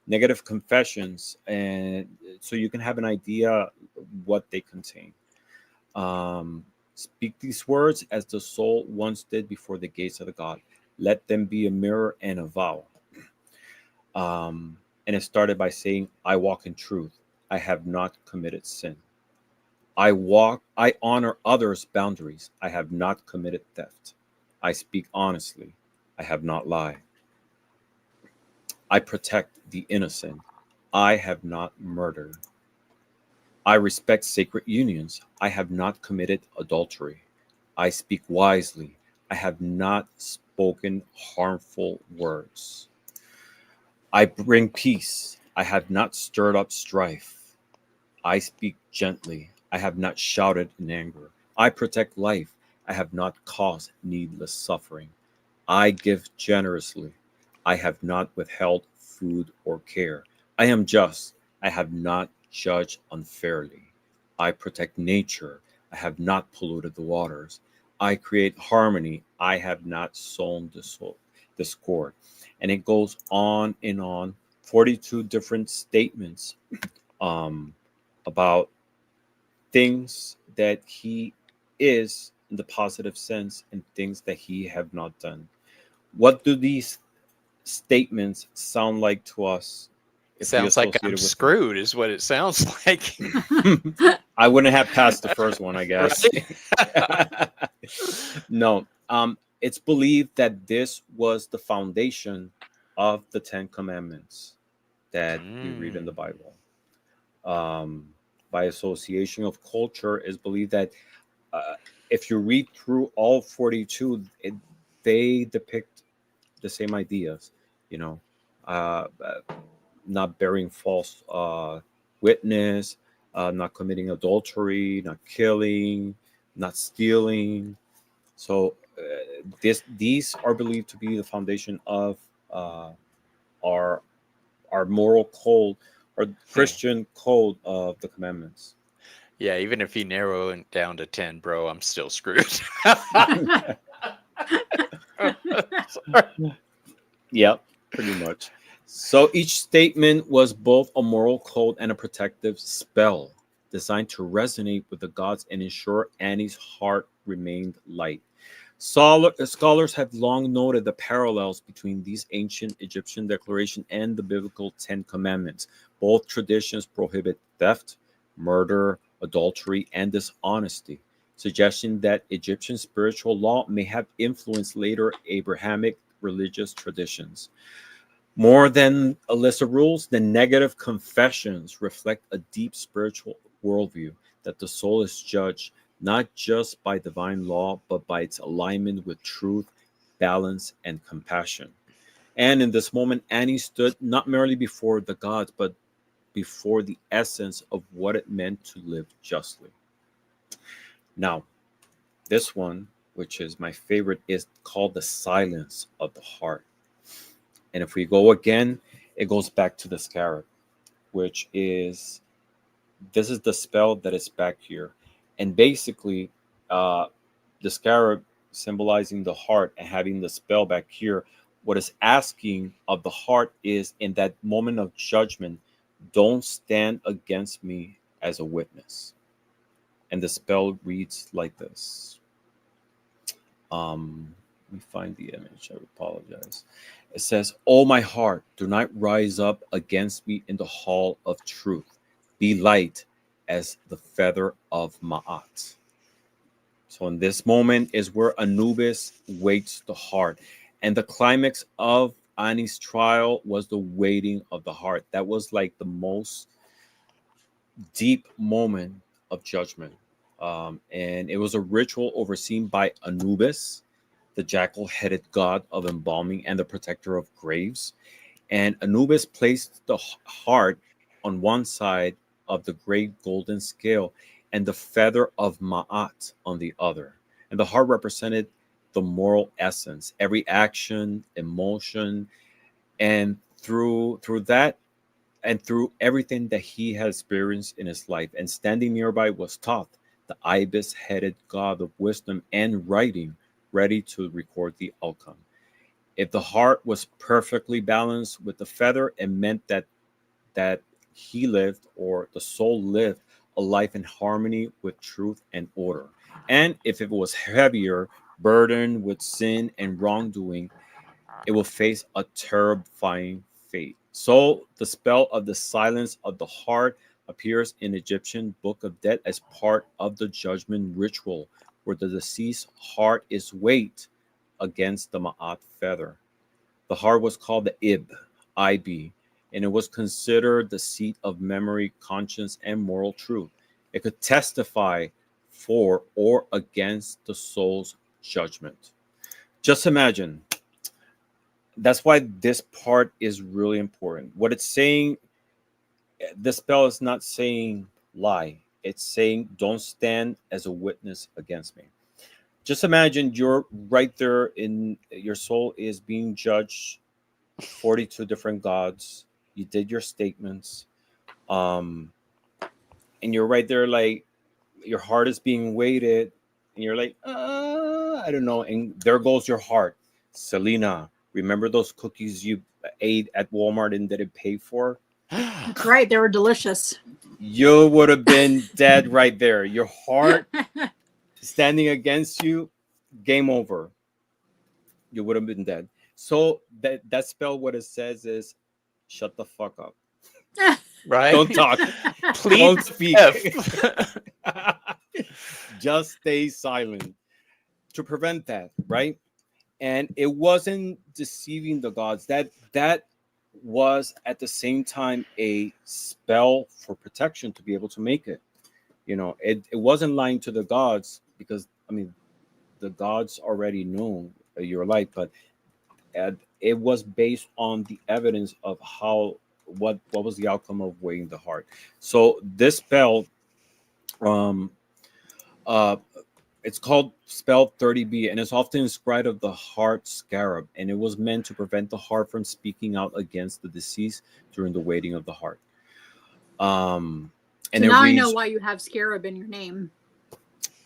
negative confessions, and so you can have an idea what they contain. Speak these words as the soul once did before the gates of the God. Let them be a mirror and a vow. And it started by saying, I walk in truth. I have not committed sin. I honor others' boundaries. I have not committed theft. I speak honestly. I have not lied. I protect the innocent. I have not murdered. I respect sacred unions. I have not committed adultery. I speak wisely. I have not spoken harmful words. I bring peace. I have not stirred up strife. I speak gently. I have not shouted in anger. I protect life. I have not caused needless suffering. I give generously. I have not withheld food or care. I am just. I have not judged unfairly. I protect nature. I have not polluted the waters. I create harmony. I have not sown discord. And it goes on and on. 42 different statements about things that he is in the positive sense and things that he have not done. What do these statements sound like to us if we Sounds like associate I'm it with screwed, is what it sounds like. I wouldn't have passed the first one, I guess. Right? No, it's believed that this was the foundation of the Ten Commandments that we read in the Bible. Um, by association of culture, is believed that if you read through all 42, they depict the same ideas, you know, uh, not bearing false witness, not committing adultery, not killing, not stealing. So these are believed to be the foundation of our moral code or Christian code of the commandments. Yeah, even if you narrow it down to 10, bro, I'm still screwed. Yep, pretty much. So each statement was both a moral code and a protective spell designed to resonate with the gods and ensure Annie's heart remained light. Scholars have long noted the parallels between these ancient Egyptian declaration and the biblical Ten Commandments. Both traditions prohibit theft, murder, adultery, and dishonesty, suggesting that Egyptian spiritual law may have influenced later Abrahamic religious traditions. More than a list of rules, the negative confessions reflect a deep spiritual worldview that the soul is judged not just by divine law, but by its alignment with truth, balance, and compassion. And in this moment, Annie stood not merely before the gods, but before the essence of what it meant to live justly. Now, this one, which is my favorite, is called the silence of the heart. And if we go again, it goes back to the scarab, which is this is the spell that is back here. And basically, the scarab symbolizing the heart and having the spell back here What is asking of the heart is, in that moment of judgment, don't stand against me as a witness. And the spell reads like this. Let me find the image. I apologize. It says, "O my heart, do not rise up against me in the hall of truth. Be light as the feather of Ma'at." So in this moment is where Anubis waits the heart. And the climax of Ani's trial was the waiting of the heart. That was like the most deep moment of judgment. And it was a ritual overseen by Anubis, the jackal headed god of embalming and the protector of graves. And Anubis placed the heart on one side of the great golden scale and the feather of Ma'at on the other. And the heart represented the moral essence, every action, emotion, and through that and through everything that he had experienced in his life. And standing nearby was Thoth, the ibis headed god of wisdom and writing, ready to record the outcome. If the heart was perfectly balanced with the feather, it meant that he lived, or the soul lived, a life in harmony with truth and order. And if it was heavier, burdened with sin and wrongdoing, it will face a terrifying fate. So the spell of the silence of the heart appears in Egyptian Book of Dead as part of the judgment ritual, where the deceased heart is weighed against the Ma'at feather. The heart was called the Ib, and it was considered the seat of memory, conscience, and moral truth. It could testify for or against the soul's judgment. Just imagine. That's why this part is really important. What it's saying, this spell is not saying lie. It's saying don't stand as a witness against me. Just imagine you're right there in your soul is being judged 42 different gods. You did your statements. Um, and you're right there, like your heart is being weighted, and you're like, I don't know. And there goes your heart. Selena, remember those cookies you ate at Walmart and didn't pay for? That's right. They were delicious. You would have been dead right there. Your heart standing against you, game over. You would have been dead. So that spell, what it says is, shut the fuck up. Right? Don't talk. Please. Don't speak. F. Just stay silent to prevent that, right? And it wasn't deceiving the gods. That was at the same time a spell for protection to be able to make it. It wasn't lying to the gods, because I mean the gods already knew your life, but it was based on the evidence of what was the outcome of weighing the heart. So this spell, um, uh, it's called spell 30B, and it's often inscribed of the heart scarab, and it was meant to prevent the heart from speaking out against the deceased during the weighting of the heart. And so it now reads, I know why you have scarab in your name.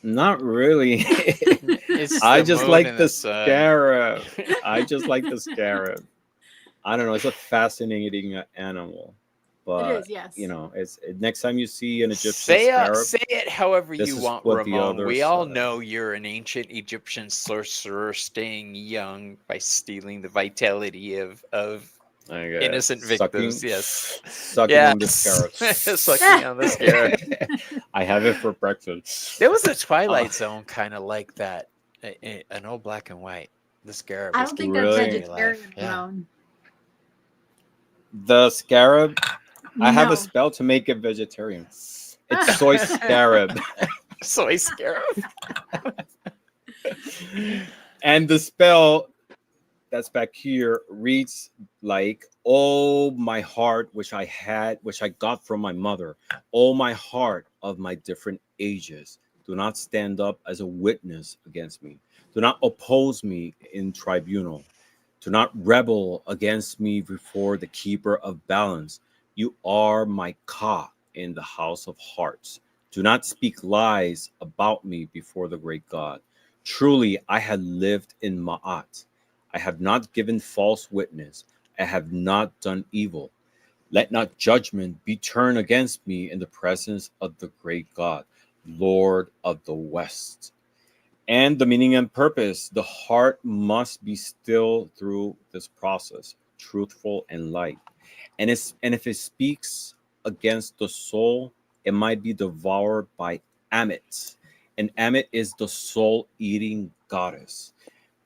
not really. It's I the just moon like and the sun. scarab. I just like the scarab. I don't know. It's a fascinating animal, but It is, yes. it's next time you see an Egyptian Say scarab, it however this you is want, what the Ramon. others We all say. know you're an ancient Egyptian sorcerer staying young by stealing the vitality of I guess. innocent victims. Yes. Sucking on the scarab. Sucking on the scarab. I have it for breakfast. There was a Twilight Zone kind of like that, an old black and white. The scarab. I was don't think keeping that's Really? me alive. vegetarian, Yeah. Ramon. The scarab. I have No. a spell to make it vegetarian. It's soy scarab. Soy scarab. And the spell that's back here reads like, "Oh, my heart, which I got from my mother. Oh, my heart of my different ages. Do not stand up as a witness against me. Do not oppose me in tribunal. Do not rebel against me before the keeper of balance. You are my Ka in the house of hearts. Do not speak lies about me before the great God. Truly, I had lived in Ma'at. I have not given false witness. I have not done evil. Let not judgment be turned against me in the presence of the great God, Lord of the West. And the meaning and purpose, the heart must be still through this process, truthful and light. And if it speaks against the soul, it might be devoured by Amit. And Amit is the soul eating goddess.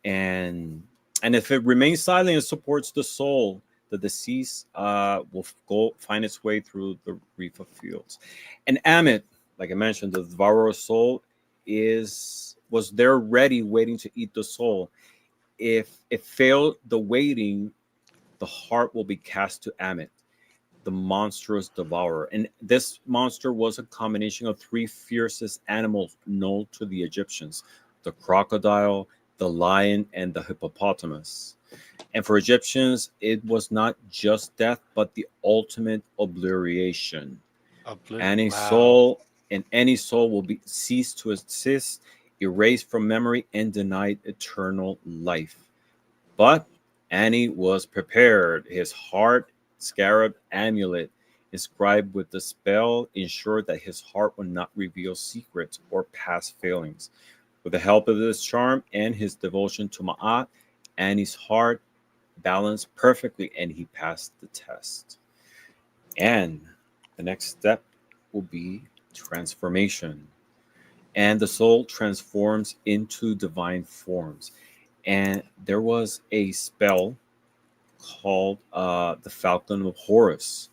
And and if it remains silent and supports the soul, the deceased will go find its way through the reef of fields. And Amit, like I mentioned, the devourer of soul, is was there ready, waiting to eat the soul. If it failed the waiting, the heart will be cast to Amit, the monstrous devourer. And this monster was a combination of three fiercest animals known to the Egyptians: the crocodile, the lion, and the hippopotamus. And for Egyptians, it was not just death, but the ultimate obliteration. Any Wow. soul and any soul will be ceased to exist, erased from memory, and denied eternal life. But Annie was prepared. His heart scarab amulet, inscribed with the spell, ensured that his heart would not reveal secrets or past failings. With the help of this charm and his devotion to Ma'at, Annie's heart balanced perfectly and he passed the test. And the next step will be transformation. And the soul transforms into divine forms. And there was a spell called the Falcon of Horus,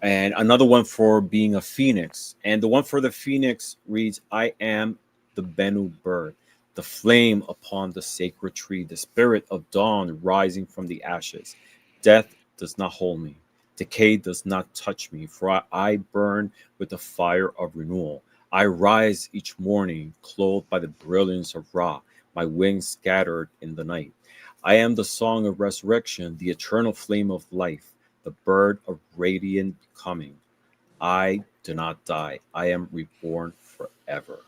and another one for being a phoenix. And the one for the phoenix reads, I am the Bennu bird, the flame upon the sacred tree, the spirit of dawn rising from the ashes. Death does not hold me, decay does not touch me, for I burn with the fire of renewal. I rise each morning, clothed by the brilliance of Ra, my wings scattered in the night. I am the song of resurrection, the eternal flame of life, the bird of radiant coming. I do not die. I am reborn forever.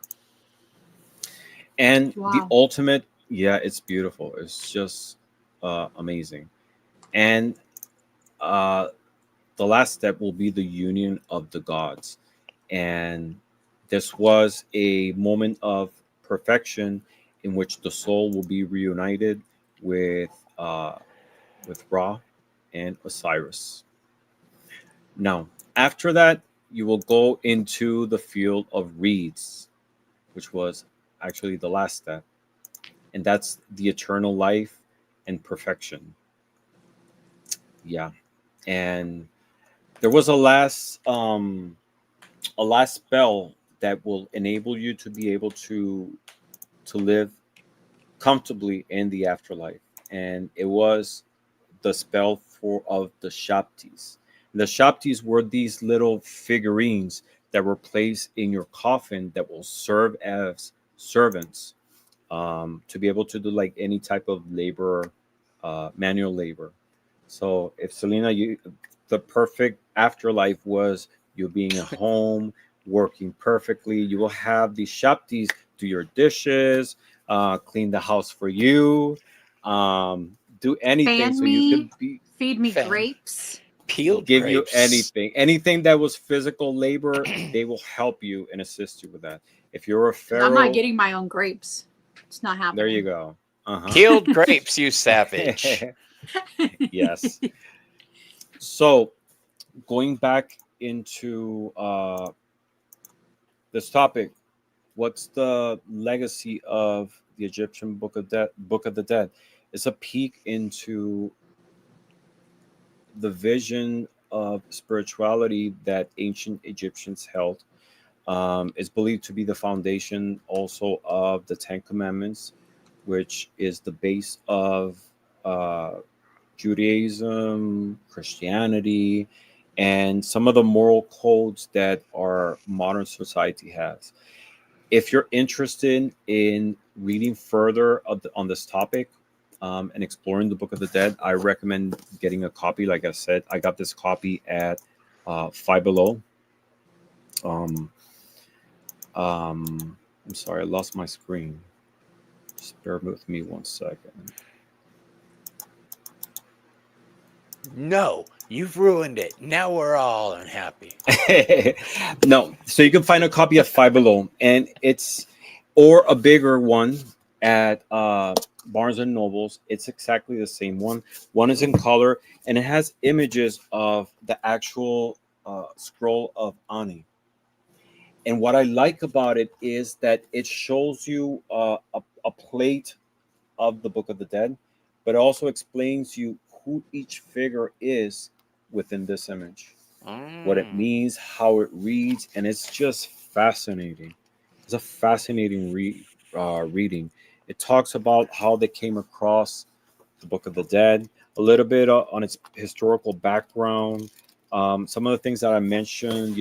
And the Wow. ultimate, yeah, it's beautiful. It's just amazing. And uh, the last step will be the union of the gods. And this was a moment of perfection in which the soul will be reunited with uh, with Ra and Osiris. Now, after that, you will go into the field of reeds, which was actually the last step, and that's the eternal life and perfection. Yeah, and there was a last spell that will enable you to be able to live comfortably in the afterlife, and it was the spell for of the Shaptis. The Shaptis were these little figurines that were placed in your coffin that will serve as servants, to be able to do like any type of labor, manual labor. So if Selena, you the perfect afterlife was you being at home, working perfectly. You will have these Shaptis do your dishes, clean the house for you, do anything Fan so you me, could be feed me Fan. grapes. Peeled give you grapes. anything that was physical labor. They will help you and assist you with that. If you're a Because I'm not pharaoh, getting my own grapes. It's not there you happening. go. Uh Peeled grapes, you savage. huh. Yes. So going back into this topic, what's the legacy of the Egyptian Book of the Dead? It's a peek into the vision of spirituality that ancient Egyptians held. It's believed to be the foundation also of the Ten Commandments, which is the base of uh, Judaism, Christianity, and some of the moral codes that our modern society has. If you're interested in reading further on this topic, and exploring the Book of the Dead, I recommend getting a copy. Like I said, I got this copy at Five Below. Um, I'm sorry, I lost my screen. Just bear with me 1 second. No, you've ruined it. Now we're all unhappy. No, so you can find a copy at Five Below, and it's or a bigger one at Barnes and Nobles. It's exactly the same one. One is in color, and it has images of the actual scroll of Ani. And what I like about it is that it shows you a plate of the Book of the Dead, but it also explains you who each figure is within this image, what it Mm. means, how it reads, and it's just fascinating. It's a fascinating reading. It talks about how they came across the Book of the Dead, a little bit on its historical background, some of the things that I mentioned,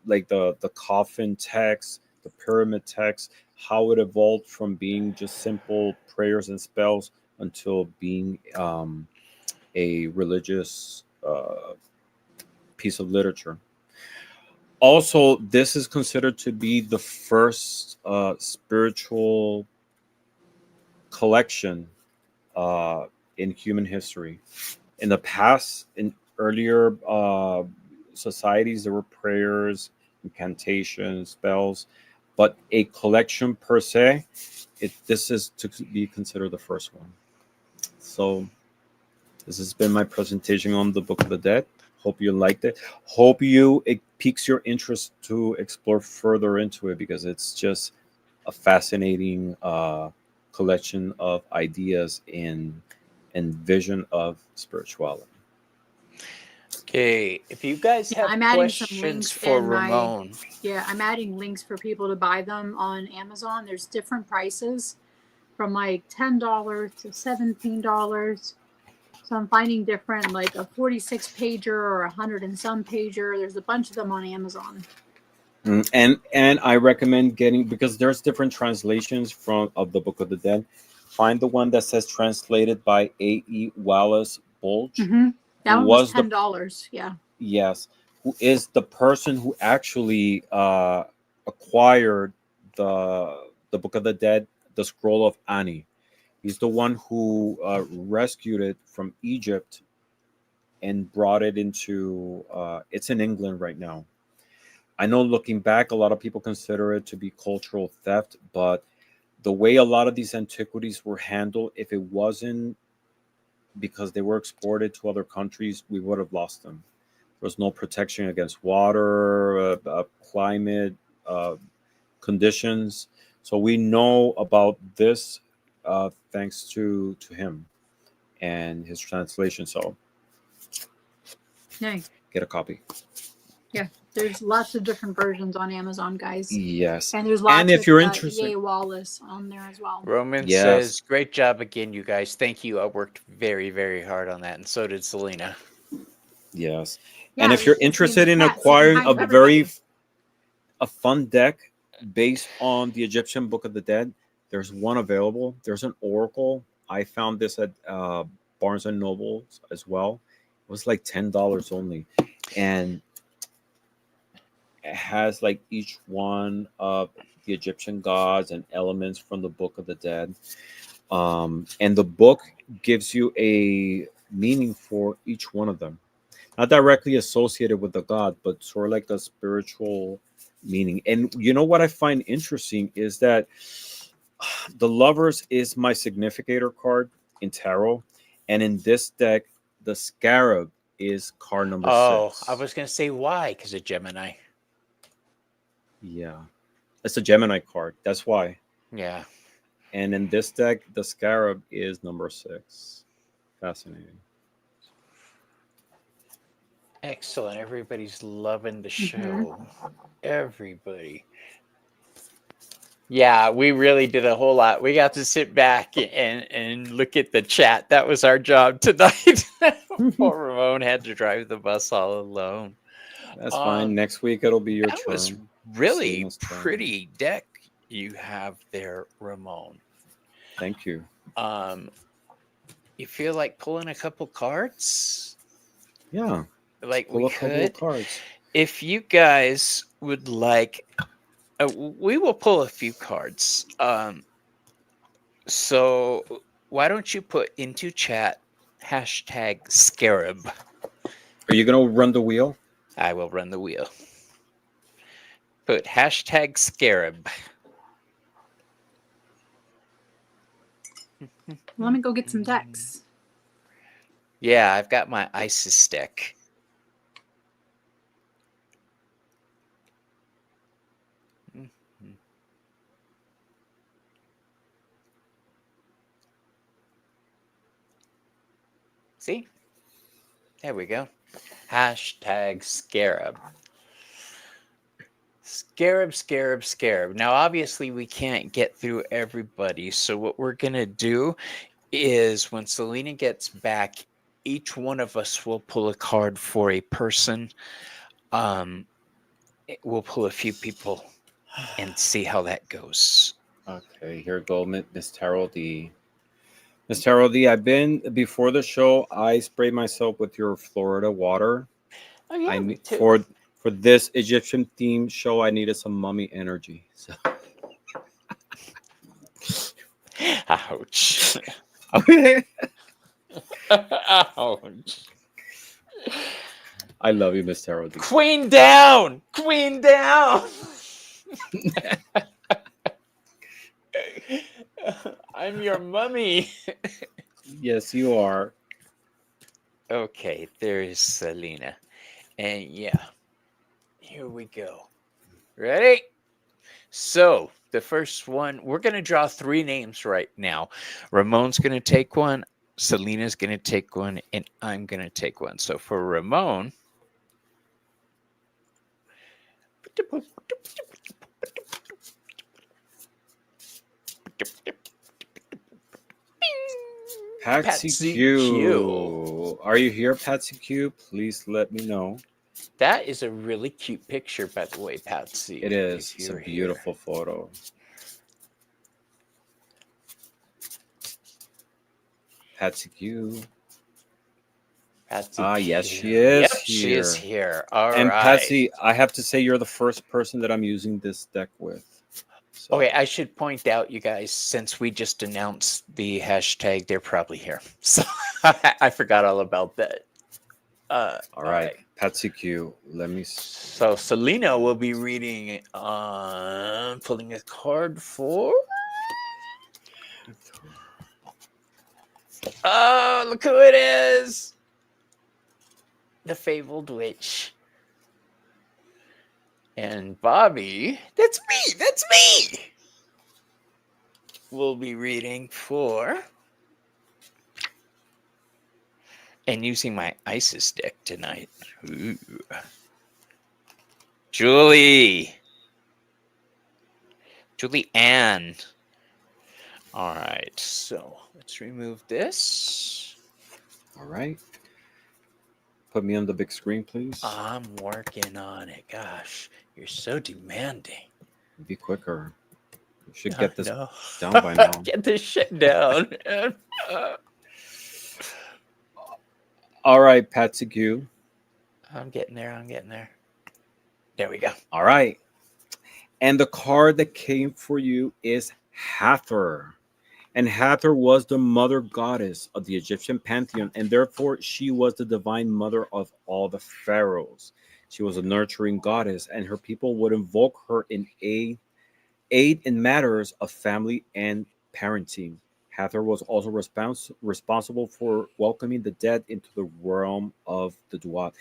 like the coffin text, the pyramid text, how it evolved from being just simple prayers and spells until being a religious piece of literature. Also, this is considered to be the first spiritual collection in human history. In the past, in earlier societies, there were prayers, incantations, spells, but a collection per se, this is to be considered the first one. So this has been my presentation on the Book of the Dead. Hope you liked it. Hope it piques your interest to explore further into it, because it's just a fascinating collection of ideas and vision of spirituality. Okay, if you guys Yeah, have I'm adding some questions links for in my. Ramon, Yeah, I'm adding links for people to buy them on Amazon. There's different prices from like $10 to $17. So I'm finding different, like a 46 pager or 100 and some pager. There's a bunch of them on Amazon. And I recommend getting, because there's different translations from of the Book of the Dead. Find the one that says translated by A.E. Wallace Bulge, Mm-hmm. who That one was was the $10. Yeah. yes, who is the person who actually acquired the Book of the Dead, the scroll of Ani. He's the one who rescued it from Egypt and brought it into. It's in England right now. I know, looking back, a lot of people consider it to be cultural theft, but the way a lot of these antiquities were handled, if it wasn't because they were exported to other countries, we would have lost them. There was no protection against water, climate uh, conditions. So we know about this thanks to him and his translation. So Yeah. get a copy. Yeah. There's lots of different versions on Amazon, guys. Yes. And there's And lots if of you're interested, EA Wallace on there as well. Roman yes, says, "Great job again, you guys. Thank you. I worked very, very hard on that, and so did Selena." yes. And Yeah, if you're it's me in interested the in chat saying acquiring hi a to everybody. a fun deck based on the Egyptian Book of the Dead, there's one available. There's an Oracle. I found this at Barnes and Nobles as well. It was like $10 only, and it has like each one of the Egyptian gods and elements from the Book of the Dead. And the book gives you a meaning for each one of them, not directly associated with the god, but sort of like a spiritual meaning. And you know what I find interesting is that the lovers is my significator card in tarot, and in this deck, the scarab is card number Oh, I 6. was gonna say why, because of Gemini. Yeah, it's a Gemini card. That's why. Yeah. And in this deck, the scarab is number 6. Fascinating. Excellent. Everybody's loving the Mm-hmm. show. Everybody. Yeah, we really did a whole lot. We got to sit back and look at the chat. That was our job tonight. Poor Ramon had to drive the bus all alone. That's fine. Next week it'll be your That was turn. really Selena's turn. pretty deck you have there, Ramon. Thank you. You feel like pulling a couple cards? Yeah. Like Pull we a couple of could? cards. If you guys would like, we will pull a few cards. So why don't you put into chat Hashtag scarab. Are you gonna run the wheel? I will run the wheel. Put hashtag scarab. Let me go get some decks. Yeah, I've got my ISIS stick. See? There we go. Hashtag scarab. Scarab, scarab, scarab. Now, obviously, we can't get through everybody. So, what we're going to do is when Selena gets back, each one of us will pull a card for a person. We'll pull a few people and see how that goes. Okay, here we go, Miss Tarot D. Miss Tarot D, I've been before the show. I sprayed myself with your Florida water. Oh, yeah, me too. For this Egyptian themed show, I needed some mummy energy. So. Ouch. Ouch. I love you, Miss Tarot D. Queen down! Queen down! I'm your mummy. Yes, you are. Okay, there's Selena. And yeah, here we go. Ready? So, the first one, we're going to draw 3 names right now. Ramon's going to take one, Selena's going to take one, and I'm going to take one. So, for Ramon, Patsy Q. Are you here, Patsy Q? Please let me know. That is a really cute picture, by the way, Patsy. It is. It's a beautiful photo. Patsy Q. Patsy yes, she is yep, here. She is here. All and right. Patsy, I have to say you're the first person that I'm using this deck with. So. Okay, I should point out, you guys, since we just announced the hashtag, they're probably here. So I forgot all about that. All right, Patsy Q. Let me. So Selena will be reading, pulling a card for. Oh, look who it is! The Fabled Witch. And Bobby, that's me! We'll be reading for. And using my ISIS deck tonight. Ooh. Julie Ann. All right, so let's remove this. All right. Put me on the big screen, please. I'm working on it. Gosh, you're so demanding. Be quicker. You should get this down by now. Get this shit down. All right, Patsy Q. I'm getting there. There we go. All right. And the card that came for you is Hathor. And Hathor was the mother goddess of the Egyptian pantheon, and therefore she was the divine mother of all the pharaohs. She was a nurturing goddess, and her people would invoke her in aid in matters of family and parenting. Hathor was also responsible for welcoming the dead into the realm of the Duat.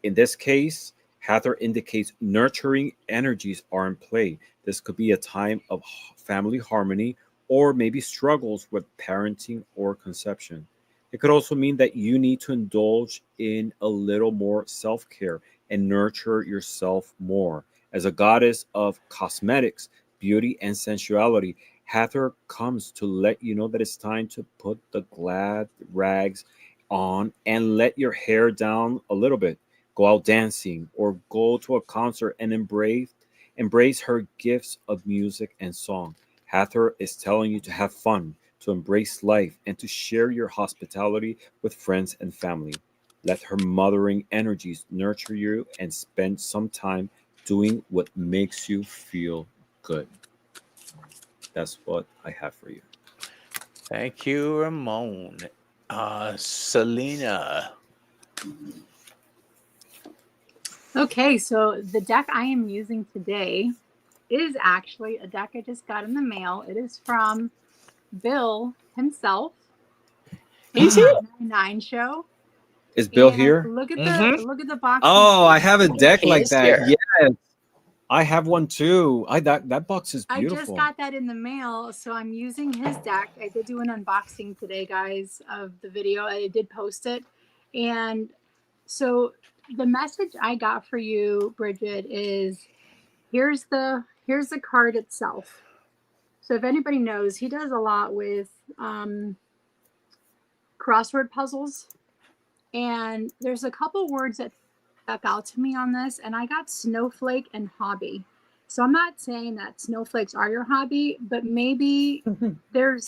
In this case, Hathor indicates nurturing energies are in play. This could be a time of family harmony or maybe struggles with parenting or conception. It could also mean that you need to indulge in a little more self-care and nurture yourself more. As a goddess of cosmetics, beauty, and sensuality, Hathor comes to let you know that it's time to put the glad rags on and let your hair down a little bit. Go out dancing or go to a concert and embrace her gifts of music and song. Hathor is telling you to have fun, to embrace life, and to share your hospitality with friends and family. Let her mothering energies nurture you and spend some time doing what makes you feel good. That's what I have for you. Thank you, Ramon. Selena. Okay, so the deck I am using today is actually a deck I just got in the mail. It is from Bill himself from He's the here. 999 show. Is Bill And here? look at Mhm. the box. Oh, I have a deck He like is that. here. Yes, I have one too. That box is I just beautiful. got that in the mail, so I'm using his deck. I did do an unboxing today, guys, of the video. I did post it. And so the message I got for you, Bridget, is here's the card itself. So if anybody knows, he does a lot with crossword puzzles. And there's a couple words that stuck out to me on this, and I got snowflake and hobby. So I'm not saying that snowflakes are your hobby, but maybe there's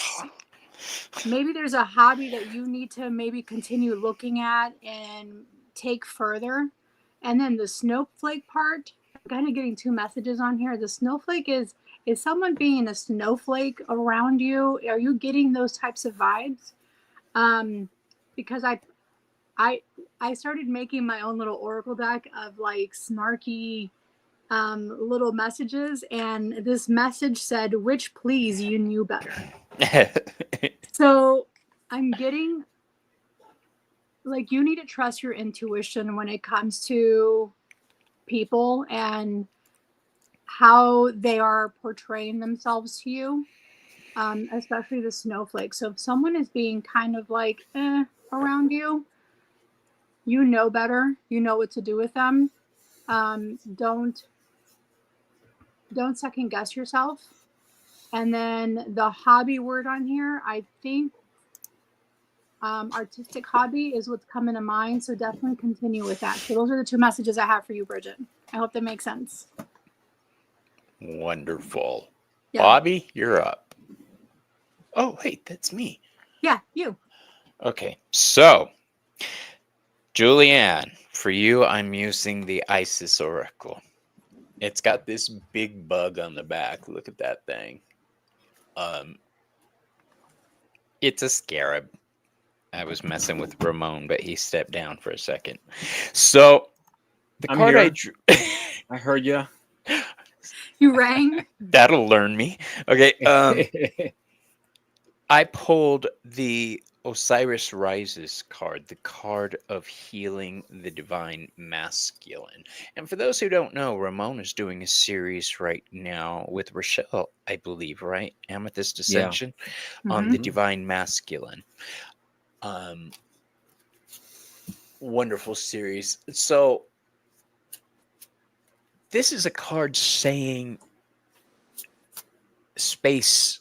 a hobby that you need to maybe continue looking at and take further. And then the snowflake part, I'm kind of getting two messages on here. The snowflake is someone being a snowflake around you? Are you getting those types of vibes? Because I started making my own little oracle deck of like snarky little messages, and this message said, "Which please you knew better." So I'm getting like you need to trust your intuition when it comes to people and how they are portraying themselves to you, especially the snowflake. So if someone is being kind of like around you, you know better. You know what to do with them. Don't second guess yourself. And then the hobby word on here, I think artistic hobby is what's coming to mind. So definitely continue with that. So those are the two messages I have for you, Bridget. I hope that makes sense. Wonderful. Yeah. Bobby, you're up. Oh, wait, that's me. Yeah, you. Okay, so Julianne, for you, I'm using the Isis Oracle. It's got this big bug on the back. Look at that thing. It's a scarab. I was messing with Ramon, but he stepped down for a second. So the I'm card I here. drew. I heard you. You rang. That'll learn me. Okay. I pulled the Osiris Rises card, the card of healing the divine masculine. And for those who don't know, Ramon is doing a series right now with Rochelle, I believe, right? Amethyst Ascension on the Mhm. divine masculine. Wonderful series. So this is a card saying space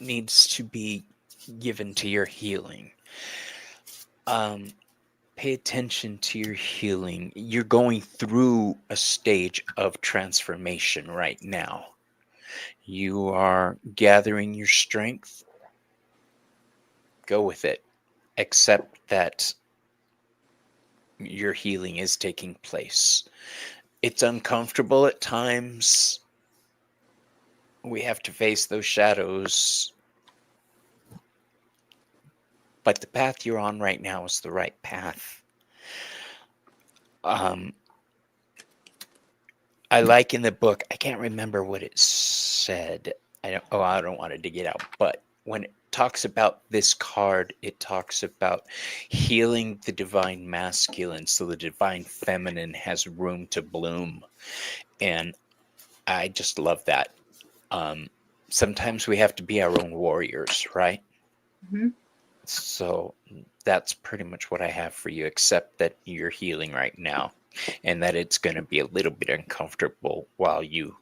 needs to be given to your healing. Pay attention to your healing. You're going through a stage of transformation right now. You are gathering your strength. Go with it. Accept that your healing is taking place. It's uncomfortable at times. We have to face those shadows. But the path you're on right now is the right path. I like in the book, I can't remember what it said. I don't want to dig it out. But when it talks about this card, it talks about healing the divine masculine so the divine feminine has room to bloom. And I just love that. Sometimes we have to be our own warriors, right? Mm-hmm. So that's pretty much what I have for you, except that you're healing right now and that it's going to be a little bit uncomfortable while you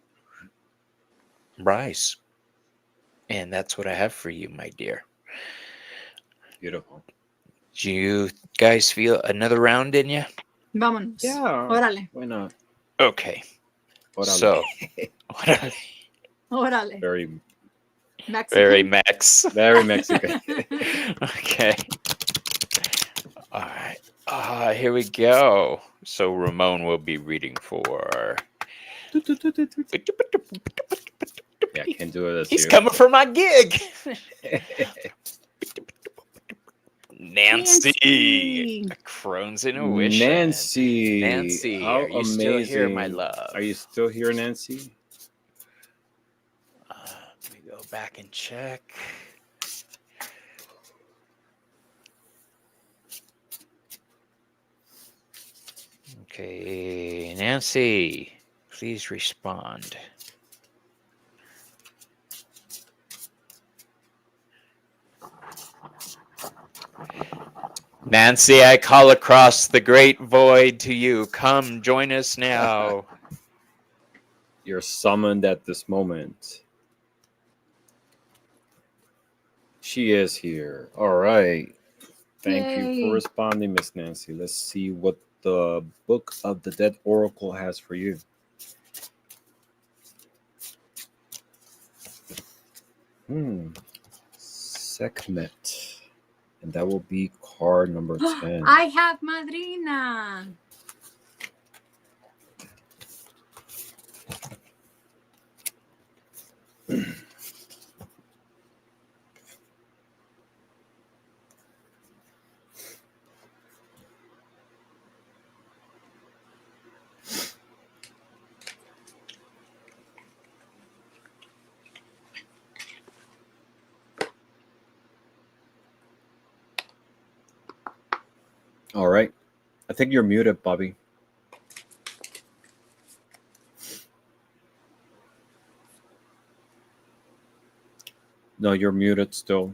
rise. And that's what I have for you, my dear. Beautiful. Do you guys feel another round in you? Vámonos. Yeah. Órale. Why not? Okay. Órale. So, Órale. Very, Mexican. very Mex. very Mexican. Okay. All right. Here we go. So Ramon will be reading for. Yeah, I can do it as He's you. coming for my gig. Nancy. A crone's intuition. Nancy. Nancy, How are you amazing. still here, my love? Are you still here, Nancy? Let me go back and check. Okay, Nancy, please respond. Nancy, I call across the great void to you. Come, join us now. You're summoned at this moment. She is here. All right. Thank you for Yay. responding, Miss Nancy. Let's see what the Book of the Dead Oracle has for you. Sekhmet. And that will be card number 10. I have Madrina. All right. I think you're muted, Bobby. No, you're muted still.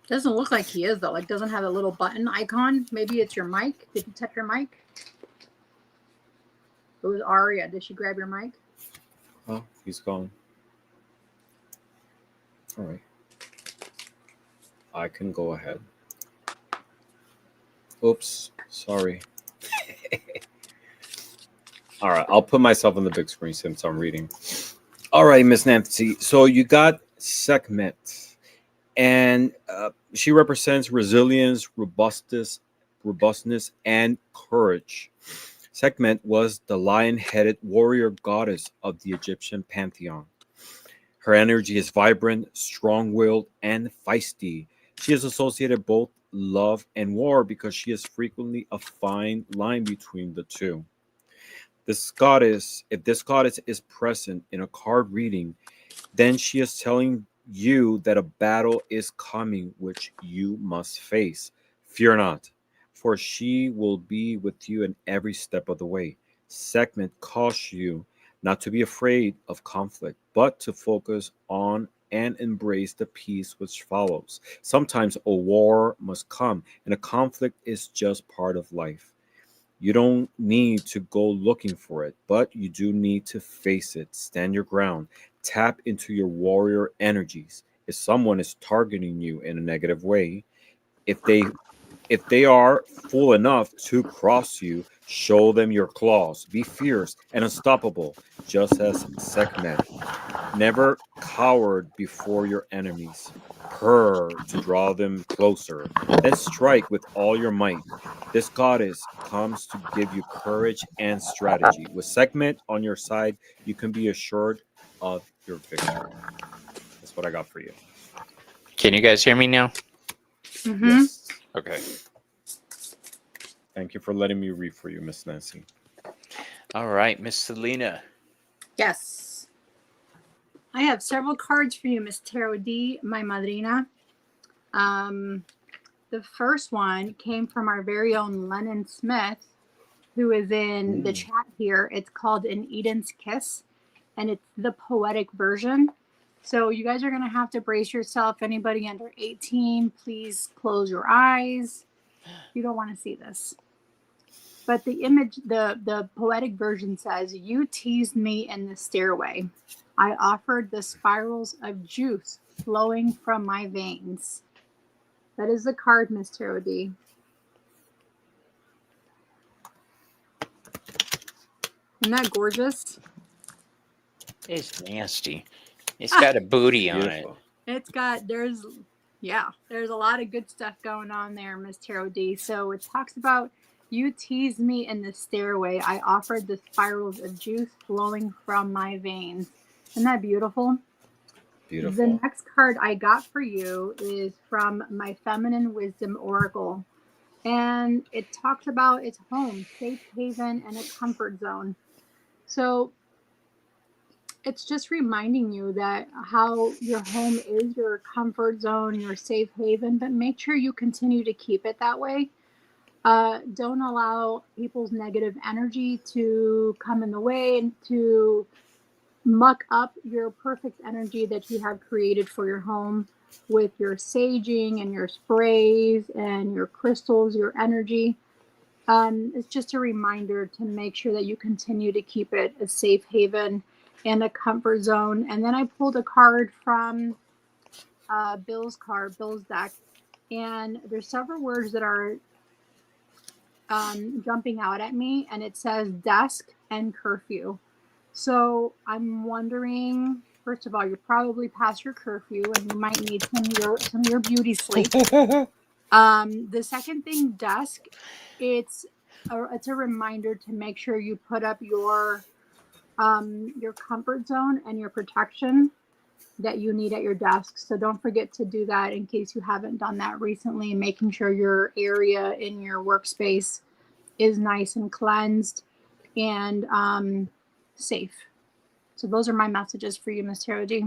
Doesn't look like he is though. Like doesn't have a little button icon. Maybe it's your mic. Did you tap your mic? It was Aria. Did she grab your mic? Oh, he's gone. All right. I can go ahead. Oops, sorry. All right, I'll put myself on the big screen since I'm reading. All right, Miss Nancy. So you got Sekhmet, and she represents resilience, robustness, and courage. Sekhmet was the lion-headed warrior goddess of the Egyptian pantheon. Her energy is vibrant, strong-willed, and feisty. She is associated both love and war because she is frequently a fine line between the two. If this goddess is present in a card reading, then she is telling you that a battle is coming which you must face. Fear not, for she will be with you in every step of the way. Sekhmet calls you not to be afraid of conflict, but to focus on and embrace the peace which follows. Sometimes a war must come, and a conflict is just part of life. You don't need to go looking for it, but you do need to face it, stand your ground, tap into your warrior energies. If someone is targeting you in a negative way, if they are fool enough to cross you, show them your claws. Be fierce and unstoppable, just as Sekhmet. Never cowered before your enemies. Purr to draw them closer. Then strike with all your might. This goddess comes to give you courage and strategy. With Sekhmet on your side, you can be assured of your victory. That's what I got for you. Can you guys hear me now? Mm-hmm. Yes. Okay. Thank you for letting me read for you, Miss Nancy. All right, Miss Selena. Yes. I have several cards for you, Miss Tarot D, my madrina. The first one came from our very own Lennon Smith, who is in the chat here. It's called An Eden's Kiss, and it's the poetic version. So you guys are going to have to brace yourself. Anybody under 18, please close your eyes. You don't want to see this. But the image, the poetic version says, "You teased me in the stairway. I offered the spirals of juice flowing from my veins." That is the card, Miss Tarot D. Isn't that gorgeous? It's nasty. It's got a booty on it. Beautiful. It's got, there's a lot of good stuff going on there, Miss Tarot D. So it talks about, you teased me in the stairway. I offered the spirals of juice flowing from my veins. Isn't that beautiful? Beautiful. next card I got for you is from my Feminine Wisdom Oracle. And it talks about its home, safe haven, and a comfort zone. So it's just reminding you that how your home is your comfort zone, your safe haven, but make sure you continue to keep it that way. Don't allow people's negative energy to come in the way and to muck up your perfect energy that you have created for your home with your saging and your sprays and your crystals, your energy. It's just a reminder to make sure that you continue to keep it a safe haven and a comfort zone. And then I pulled a card from Bill's deck, and there's several words that are jumping out at me, and it says desk and curfew. So I'm wondering, first of all, you're probably past your curfew and you might need some of your beauty sleep. The second thing, desk, it's a reminder to make sure you put up your comfort zone and your protection that you need at your desk. So don't forget to do that in case you haven't done that recently, making sure your area in your workspace is nice and cleansed and safe. So those are my messages for you, Miss Tara G.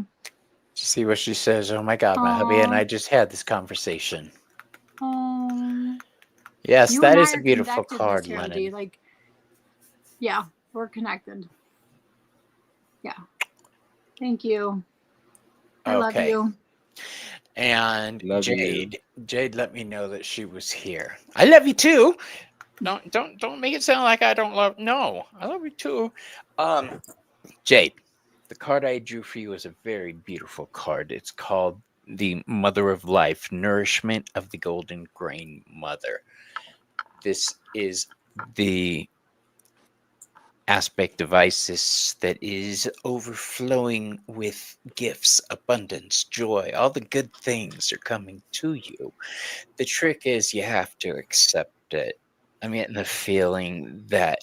See what she says. Oh my God, my hubby and I just had this conversation. Yes, You that and I is a are beautiful connected, card, Miss Tara G. Lennon. Like, yeah, we're connected. Yeah. Thank you. I love Okay. you. And Love you. Jade let me know that she was here. I love you too. Don't make it sound like I don't love. No, I love you too. Jade, the card I drew for you is a very beautiful card. It's called the Mother of Life, Nourishment of the Golden Grain Mother. This is the aspect of Isis that is overflowing with gifts, abundance, joy. All the good things are coming to you. The trick is you have to accept it. I'm getting the feeling that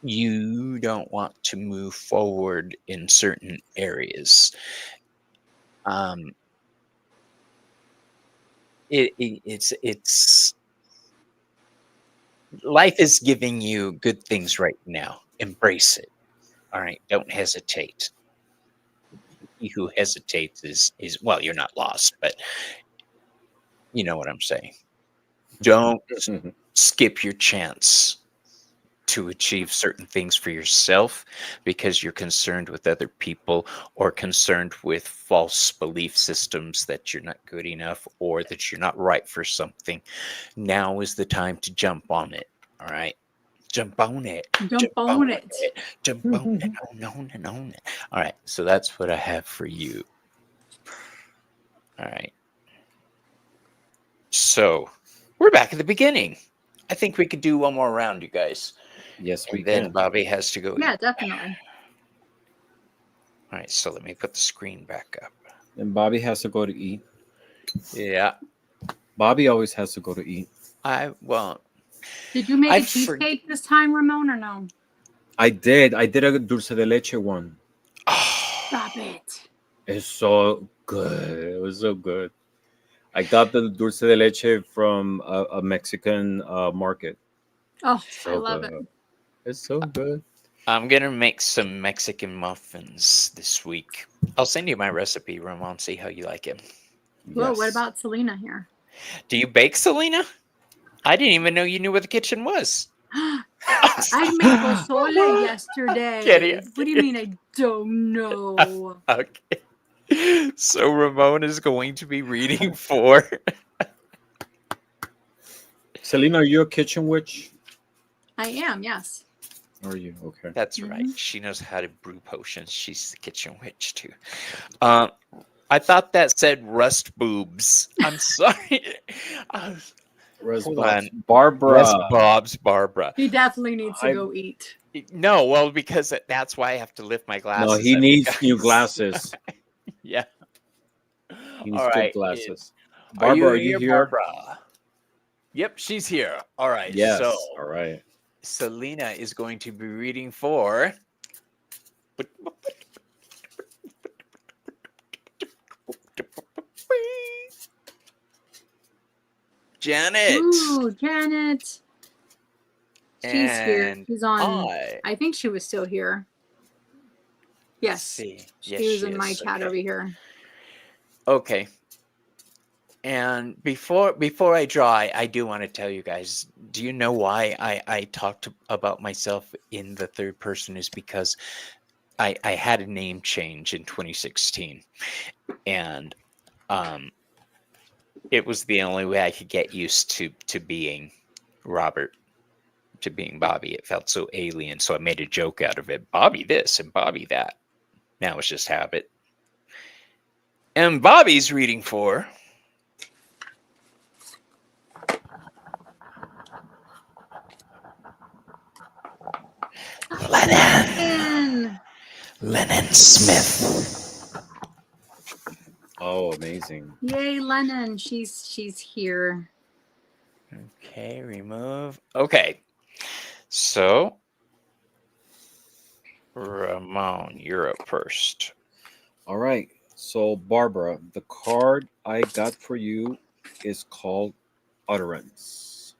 you don't want to move forward in certain areas. It's life is giving you good things right now. Embrace it. All right, don't hesitate. He who hesitates is well, you're not lost, but you know what I'm saying. Don't skip your chance to achieve certain things for yourself because you're concerned with other people or concerned with false belief systems that you're not good enough or that you're not right for something. Now is the time to jump on it. All right. Jump on it. Jump on it. Jump on it. On it. On it. All right. So that's what I have for you. All right. So we're back at the beginning. I think we could do one more round, you guys. Yes, we And then can. Bobby has to go. Yeah, definitely. All right, so let me put the screen back up. And Bobby has to go to eat. Yeah, Bobby always has to go to eat. well, Did you make I a cheesecake this time, Ramon, or no? I did. I did a dulce de leche one. Stop it. It's so good. It was so good. I got the dulce de leche from a Mexican market. Oh, So I love good. it. It's so good. I'm gonna make some Mexican muffins this week. I'll send you my recipe, Ramon. See how you like it. Whoa, what Yes. about Selena here? Do you bake, Selena? I didn't even know you knew where the kitchen was. I made pozole yesterday. Kidding. What do you mean I don't know? Okay. So Ramon is going to be reading for. Selena, are you a kitchen witch? I am, yes. Are you? Okay. That's right. She knows how to brew potions. She's the kitchen witch too. I thought that said rust boobs. I'm sorry. Hold on. Barbara. Rust Bob's Barbara. He definitely needs to go eat. No, well, because that's why I have to lift my glasses. No, he up, needs guys. new glasses. Yeah. He needs All good right. glasses. Are Barbara, are you here? Barbara? Yep, she's here. All right. Yes. So All right. Selena is going to be reading for Janet. Ooh, Janet. She's here. And She's on. I. I think she was still here. Let's Yes. see. She Yes, was she in my is. chat Okay. over here. Okay. And before I draw, I do want to tell you guys, do you know why I talked about myself in the third person is because I had a name change in 2016. And it was the only way I could get used to being Robert, to being Bobby. It felt so alien. So I made a joke out of it. Bobby this and Bobby that. Now it's just habit. And Bobby's reading for Lennon. Lennon Smith. Oh, amazing. Yay, Lennon. She's here. Okay, remove. Okay. So, Ramon, you're up first. All right. So, Barbara, the card I got for you is called Utterance.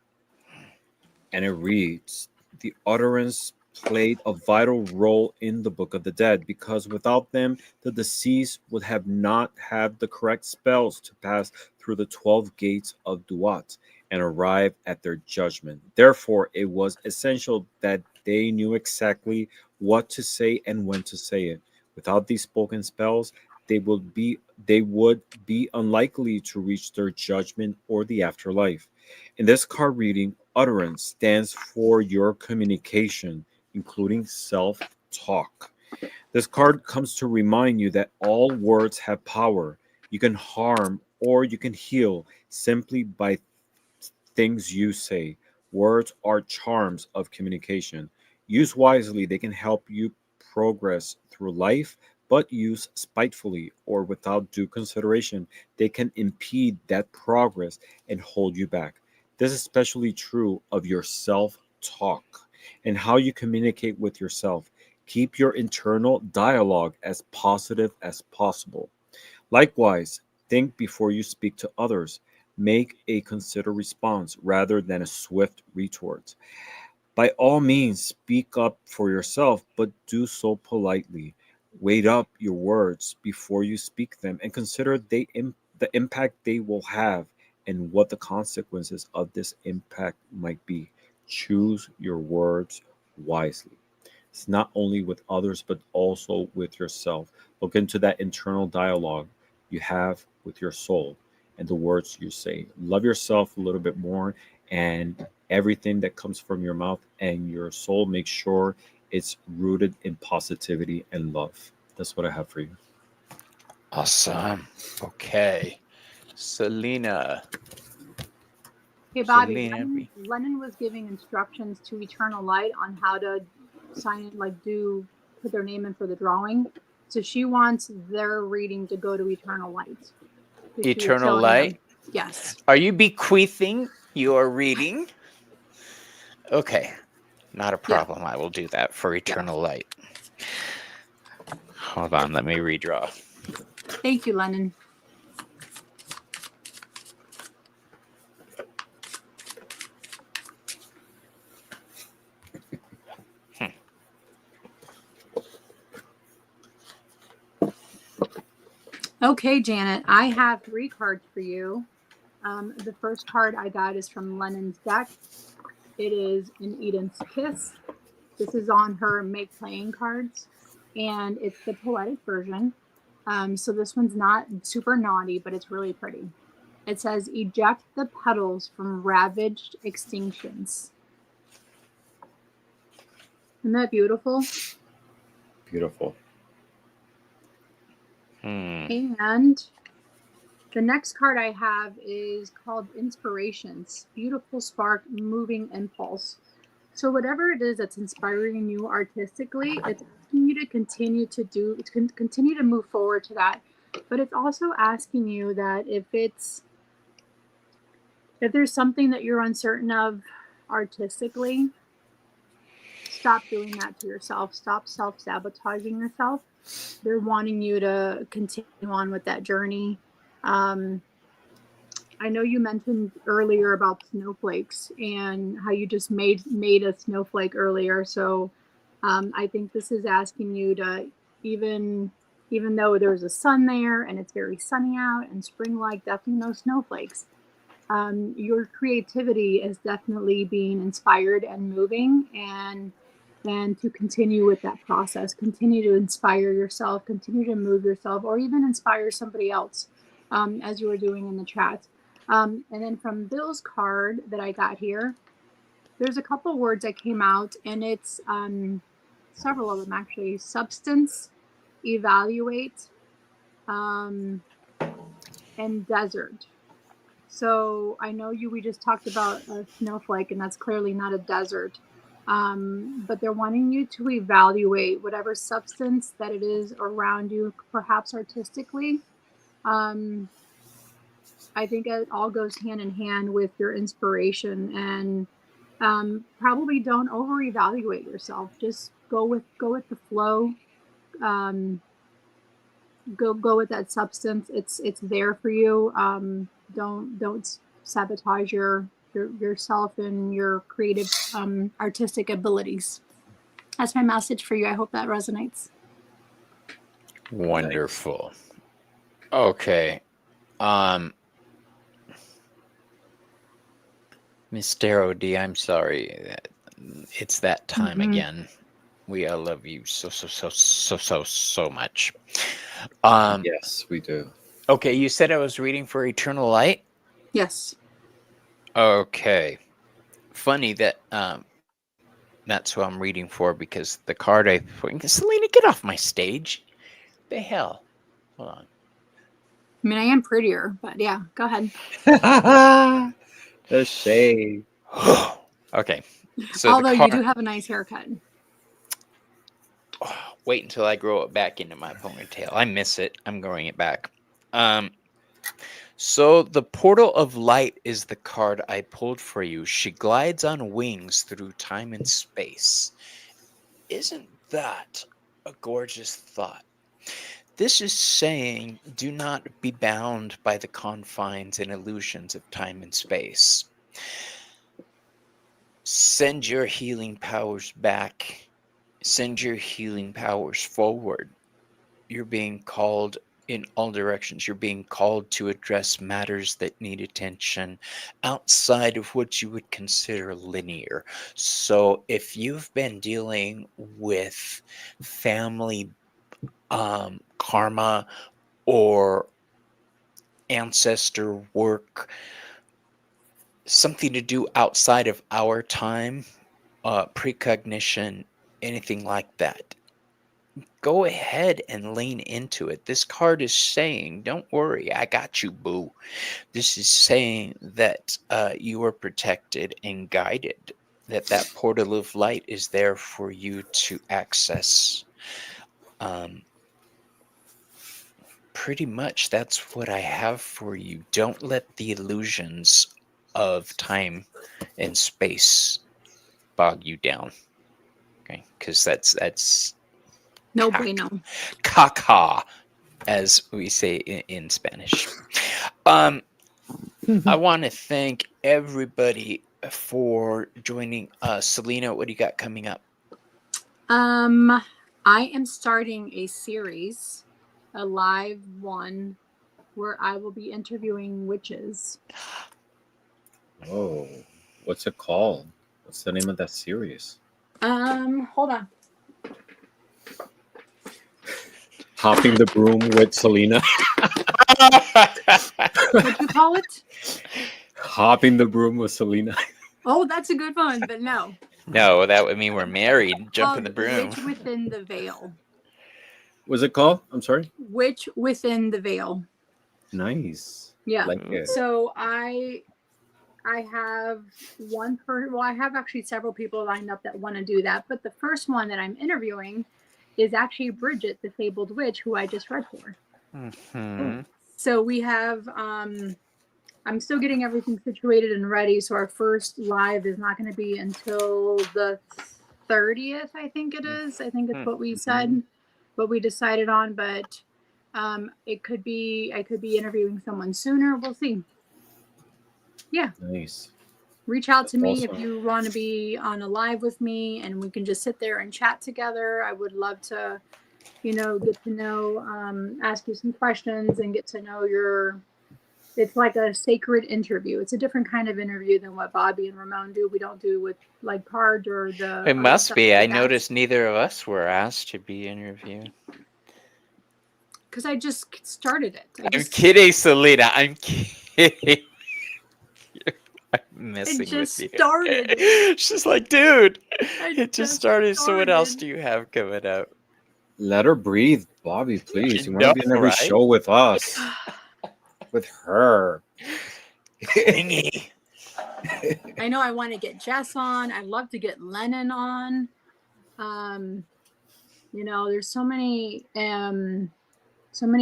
And it reads, the utterance played a vital role in the Book of the Dead because without them, the deceased would have not had the correct spells to pass through the 12 gates of Duat and arrive at their judgment. Therefore, it was essential that they knew exactly what to say and when to say it. Without these spoken spells, they would be unlikely to reach their judgment or the afterlife. In this card reading, utterance stands for your communication, including self talk. This card comes to remind you that all words have power. You can harm or you can heal simply by things you say. Words are charms of communication. Used wisely, they can help you progress through life, but used spitefully or without due consideration, they can impede that progress and hold you back. This is especially true of your self talk and how you communicate with yourself. Keep your internal dialogue as positive as possible. Likewise, think before you speak to others. Make a considered response rather than a swift retort. By all means, speak up for yourself, but do so politely. Weigh up your words before you speak them and consider the impact they will have and what the consequences of this impact might be. Choose your words wisely. It's not only with others, but also with yourself. Look into that internal dialogue you have with your soul and the words you say. Love yourself a little bit more, and everything that comes from your mouth and your soul, make sure it's rooted in positivity and love. That's what I have for you. Awesome. Okay. Selena. Hey, Bobby. Selena. Lennon was giving instructions to Eternal Light on how to sign, put their name in for the drawing. So she wants their reading to go to Eternal Light. So she was Eternal telling Light. them. Yes. Are you bequeathing your reading? Okay. Not a problem. I will do that for Eternal Light. Hold on. Let me redraw. Thank you, Lennon. Okay, Janet, I have 3 cards for you. The first card I got is from Lennon's deck. It is an Eden's Kiss. This is on her Make Playing cards, and it's the poetic version. So this one's not super naughty, but it's really pretty. It says, eject the petals from ravaged extinctions. Isn't that beautiful? Beautiful. And the next card I have is called Inspirations. Beautiful spark, moving impulse. So whatever it is that's inspiring you artistically, it's asking you to continue to move forward to that. But it's also asking you that if there's something that you're uncertain of artistically, stop doing that to yourself. Stop self-sabotaging yourself. They're wanting you to continue on with that journey. I know you mentioned earlier about snowflakes and how you just made a snowflake earlier. So I think this is asking you to even even though there's a sun there and it's very sunny out and spring-like, definitely no snowflakes. Your creativity is definitely being inspired and moving, and to continue with that process, continue to inspire yourself, continue to move yourself, or even inspire somebody else, as you were doing in the chat. And then from Bill's card that I got here, there's a couple words that came out, and it's several of them actually: substance, evaluate, and desert. So I know we just talked about a snowflake, and that's clearly not a desert. But they're wanting you to evaluate whatever substance that it is around you, perhaps artistically. Um, I think it all goes hand in hand with your inspiration, and probably don't over evaluate yourself. Just go with the flow. Um, go with that substance. It's there for you. Don't sabotage yourself and your creative artistic abilities. That's my message for you. I hope that resonates. Wonderful. Okay. Mr. OD, I'm sorry. It's that time again. We all love you so much. Yes, we do. Okay, you said I was reading for Eternal Light? Yes. Okay. Funny that that's who I'm reading for, because the card I put... Selena, get off my stage. The hell? Hold on. I mean, I am prettier, but yeah, go ahead. The shade. Okay. So although you do have a nice haircut. Wait until I grow it back into my ponytail. I miss it. I'm growing it back. So the Portal of Light is the card I pulled for you. She glides on wings through time and space. Isn't that a gorgeous thought? This is saying, do not be bound by the confines and illusions of time and space. Send your healing powers back. Send your healing powers forward. You're being called in all directions. You're being called to address matters that need attention outside of what you would consider linear. So if you've been dealing with family karma or ancestor work, something to do outside of our time, precognition, anything like that, go ahead and lean into it. This card is saying, don't worry, I got you, boo. This is saying that you are protected and guided, that portal of light is there for you to access. Pretty much that's what I have for you. Don't let the illusions of time and space bog you down. Okay, because that's No bueno. caca, as we say in Spanish. I want to thank everybody for joining us. Selena, what do you got coming up? I am starting a series, a live one, where I will be interviewing witches. Oh, what's it called? What's the name of that series? Hold on. Hopping the Broom with Selena. What'd you call it? Hopping the Broom with Selena. Oh, that's a good one, but no. No, that would mean we're married. Jumping the broom. Witch Within the Veil. What's it called? I'm sorry. Witch Within the Veil. Nice. Yeah. Like it. So I have I have actually several people lined up that want to do that, but the first one that I'm interviewing is actually Bridget, the Fabled Witch, who I just read for. Mm-hmm. So we have I'm still getting everything situated and ready. So our first live is not going to be until the 30th, I think it is. I think it's what we said, what we decided on. But I could be interviewing someone sooner. We'll see. Yeah. Nice. Reach out to That's me if awesome. you want to be on a live with me and we can just sit there and chat together. I would love to, get to know, ask you some questions and get to know it's like a sacred interview. It's a different kind of interview than what Bobby and Ramon do. We don't do with like cards or the It other must stuff be. I like that. noticed neither of us were asked to be interviewed. Because I just started it. I'm kidding, Selena. I'm kidding. I'm It messing with just you. started. She's like, dude, I it just started. So what else started. do you have coming up? Let her breathe, Bobby, please. You want No, to be on every right? show with us. With her. Clingy. I know I want to get Jess on. I'd love to get Lennon on. There's so many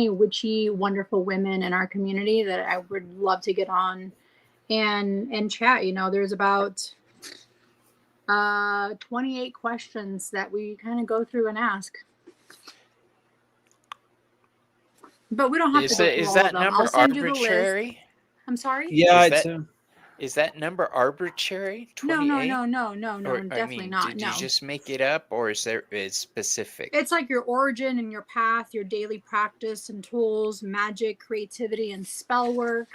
witchy, wonderful women in our community that I would love to get on and chat. There's about 28 questions that we kind of go through and ask. But we don't have to go through Is all that of them. number I'll send you the list. arbitrary? I'm sorry? Yeah, Is that number arbitrary? 28? No, Or, definitely not. Did No. you just make it up, or is specific? It's like your origin and your path, your daily practice and tools, magic, creativity, and spell work.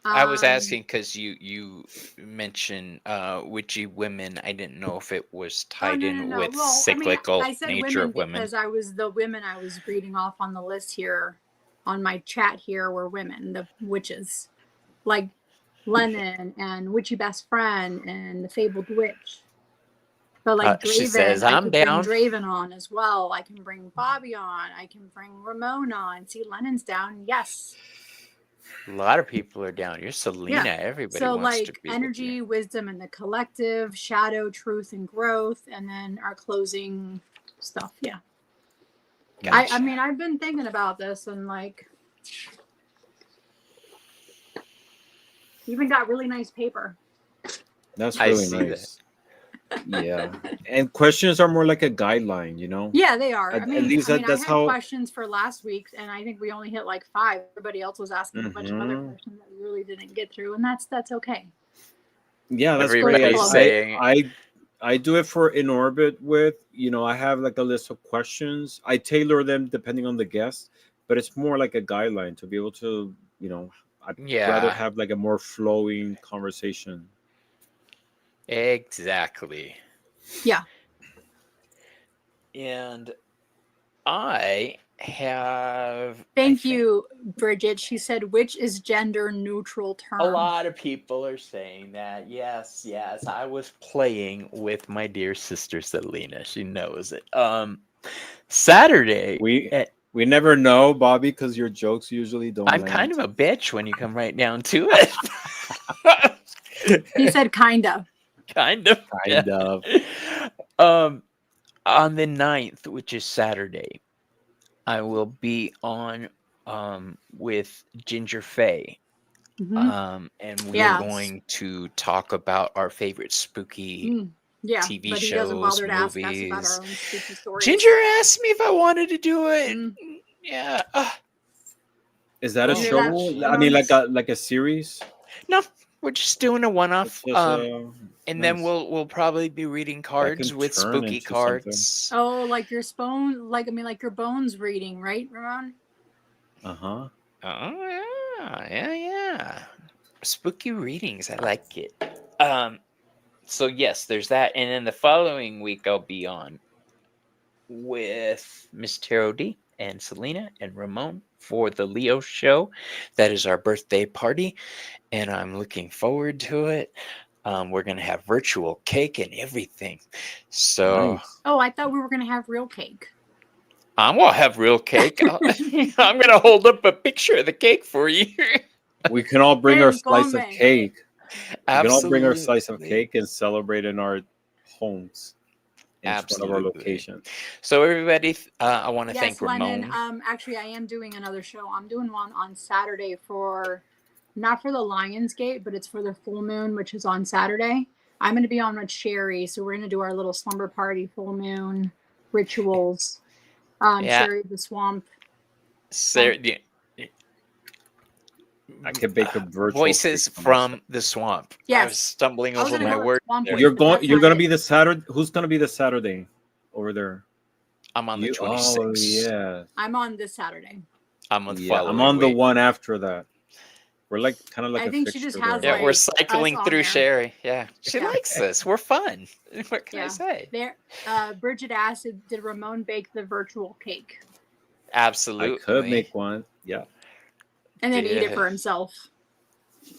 I was asking because you mentioned witchy women. I didn't know if it was tied in with Well, cyclical I said nature women of women. because the women I was reading off on the list here, on my chat here, were women, the witches, like Lennon and Witchy Best Friend and the Fabled Witch. But like Draven, she says, I I'm could down. bring Draven on as well. I can bring Bobby on. I can bring Ramon on. See, Lennon's down. Yes. A lot of people are down. You're Selena. Yeah. Everybody So wants like to be energy, with wisdom, and the collective, shadow, truth, and growth, and then our closing stuff. Yeah. you. Gotcha. I mean, I've been thinking about this and like even got really nice paper. That's I really see nice. Yeah. And questions are more like a guideline, Yeah, they are. At least I that's had how. questions for last week, and I think we only hit like 5. Everybody else was asking a bunch of other Mhm. questions that we really didn't get through, and that's okay. Yeah, that's Everybody's great. saying- I do it for In Orbit with, I have like a list of questions. I tailor them depending on the guest, but it's more like a guideline to be able to, I'd rather Yeah, have like a more flowing conversation. exactly. Yeah. And I have. Thank you, Bridget. She said, which is gender neutral term. A lot of people are saying that. Yes. I was playing with my dear sister Selena. She knows it. Saturday. We never know, Bobby, because your jokes usually don't I'm land. kind of a bitch when you come right down to it. He said kind of. Kind of. On the 9th, which is Saturday, I will be on with Ginger Faye. Mhm. And we are going to talk about our favorite spooky TV but he shows, doesn't bother to ask us about movies. our own spooky stories. Ginger asked me if I wanted to do it. Yeah. Is that a You hear show? that, I mean, Ramon? like a series? No, we're just doing a one-off. It's just, and nice. then we'll probably be reading cards can with turn spooky into cards. Oh, like your spone, like your bones reading, right, Ramon? Uh-huh. Oh yeah. Spooky readings. I like it. So yes, there's that, and then the following week I'll be on with Miss Tarot D and Selena and Ramon for the Leo show. That is our birthday party, and I'm looking forward to it. We're gonna have virtual cake and everything. So Nice. Oh, I thought we were gonna have real cake. I'm gonna have real cake. I'm gonna hold up a picture of the cake for you. We can all bring our And slice of come. cake. We can all bring our Absolutely. slice of cake and celebrate in our homes. In each one of our Absolutely. locations. So everybody, I want to Yes, thank Ramon. Lennon. Actually, I am doing another show. I'm doing one on Saturday not for the Lionsgate, but it's for the full moon, which is on Saturday. I'm going to be on with Sherry, so we're going to do our little slumber party, full moon rituals. Yeah. Sherry the Swamp. Sarah, I can make a virtual Voices cake for myself. from the swamp. I was Yes. stumbling I was over gonna my go with word Swamp there. Boys, You're but going. that's You're not gonna it. be the Saturday. Who's gonna be the Saturday over there? I'm on the You. Oh 26th. yeah. I'm on this Saturday. I'm on the Yeah. I'm following on the week. one after that. We're like kind of like I a think she just fixture has, there. Yeah, we're like, cycling us on through there. Sherry. Yeah, she Yeah. likes this. We're fun. What can I Yeah. say? There, Bridget asked, did Ramon bake the virtual cake I Absolutely. could make one. Yeah. and then eat it Yeah. for himself?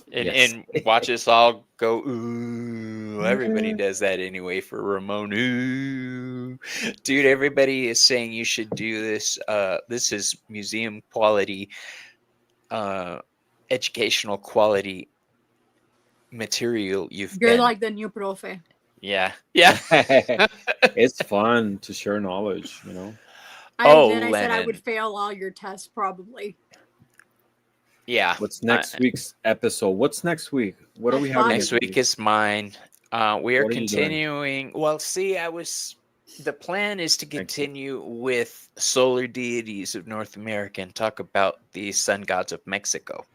Yes. And watch us all go, ooh. Everybody does that anyway for Ramon. Ooh. Dude, everybody is saying you should do this. This is museum quality, educational quality material you've You're been. like the new profe. Yeah. Yeah. It's fun to share knowledge. You know. I Oh, said I would Lennon. fail all your tests probably. Yeah. What's next week's episode? What's next week? What are we That's having Bobby. Next week is mine. We are What are you doing? continuing. Well, see, the plan is to Thank you. continue with solar deities of North America and talk about the sun gods of Mexico.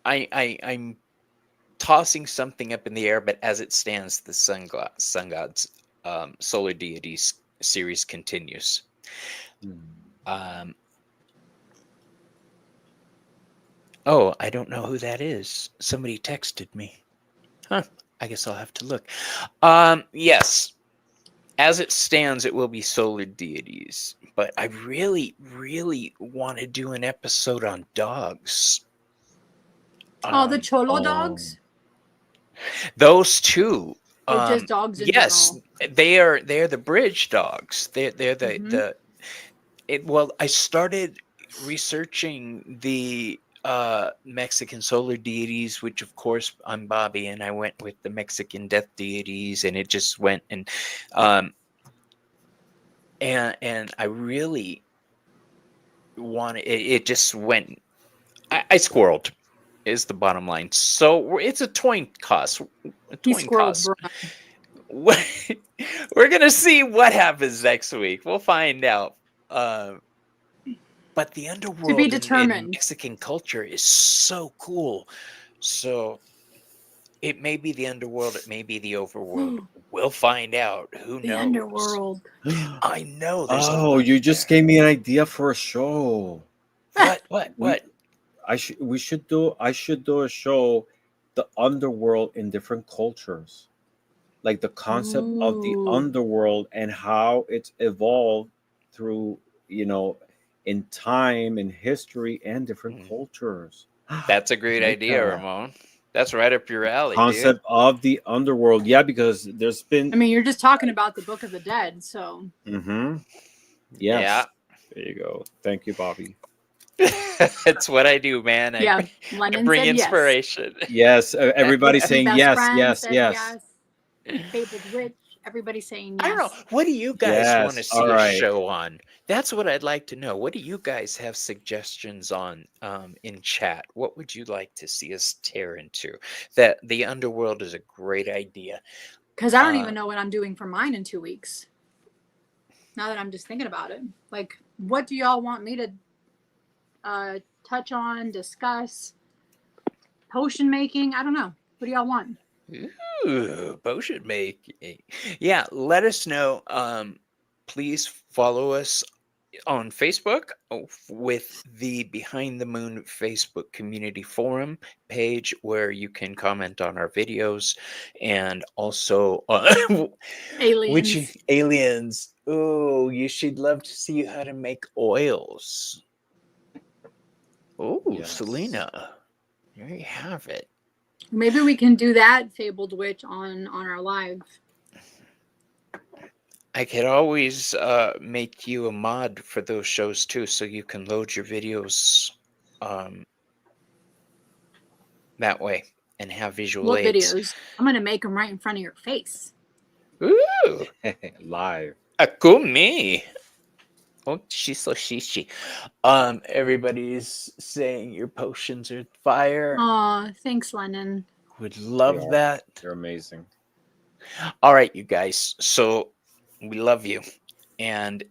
I'm tossing something up in the air, but as it stands, the sun gods, solar deities series continues. Hmm. Oh, I don't know who that is. Somebody texted me. Huh. I guess I'll have to look. Yes. As it stands, it will be solar deities. But I really, really want to do an episode on dogs. The Cholo Oh. dogs? Those two. Or just dogs in Yes, general? they are the bridge dogs. They're the Mhm. the well, I started researching the Mexican solar deities, which of course I'm Bobby, and I went with the Mexican death deities, and it just went um and I really wanted it just went. I squirreled is the bottom line. So it's a coin cost. A He coin squirreled, cost. bro. We're gonna see what happens next week. We'll find out. But the To be underworld in determined. Mexican culture is so cool. So it may be the underworld, it may be the overworld. We'll find out. Who The knows? underworld. I know there's a Oh, lot you just there. gave me an idea for a show. What? We should do. I should do a show, the underworld in different cultures, like the concept of the Ooh. underworld and how it's evolved through, in time and history and different Mm, cultures. That's a great Like idea, that. Ramon. That's right up your alley, dude. Concept of the underworld. Yeah, because there's been. I mean, you're just talking about the Book of the Dead, so. Mm-hmm. Yes. Yeah. There you go. Thank you, Bobby. That's what I do, man. Yeah, I Lennon bring said yes. inspiration. Yes, everybody's saying Best yes, friend yes, said yes. Fabled Witch. Everybody's saying I don't know. yes. What do you guys want to Yes. see All a right. show on? That's what I'd like to know. What do you guys have suggestions on in chat? What would you like to see us tear into? That the underworld is a great idea. Because I don't even know what I'm doing for mine in 2 weeks. Now that I'm just thinking about it. Like, what do y'all want me to touch on, discuss? Potion making? I don't know. What do y'all want? Ooh, potion making. Yeah, let us know. Please follow us on Facebook with the Behind the Moon Facebook community forum page where you can comment on our videos and also Aliens. which aliens. Oh, you should love to see how to make oils. Oh, Yes. Selena, there you have it. Maybe we can do that, Fabled Witch, on our live. I could always make you a mod for those shows too, so you can load your videos that way and have visual What aids. videos? I'm going to make them right in front of your face. Ooh, Live. Akumi. Oh, she's so shishi. Everybody's saying your potions are fire. Aw, thanks, Lennon. Would love are. that. They're amazing. All right, you guys. So we love you, and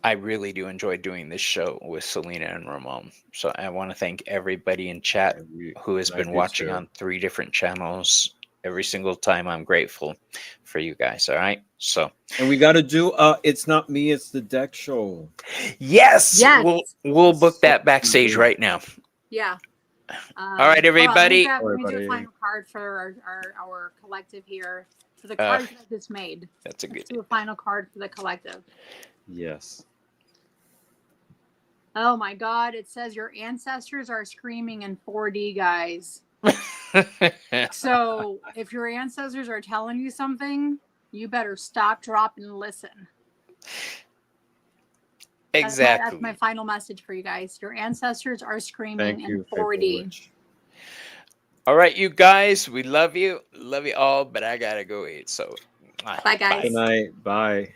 I really do enjoy doing this show with Selena and Ramon. So I want to thank everybody in chat who has I been do watching too. on 3 different channels. Every single time, I'm grateful for you guys. All right. So And we got to do It's Not Me, It's the Deck show. yes, Yes. we'll book So that backstage right now. Yeah. All right, Hold on, everybody. let me do Everybody. a final card for our collective here. For the Uh, cards that I just made. That's a Let's good. do a final card for the collective. Yes. Oh my God! It says your ancestors are screaming in 4D, guys. So if your ancestors are telling you something, you better stop, drop, and listen. Exactly. That's my final message for you guys. Your ancestors are screaming Thank in you, Faithful 4D. Witch. All right, you guys, we love you all, but I gotta go eat. So, Bye, guys. Good night. Bye.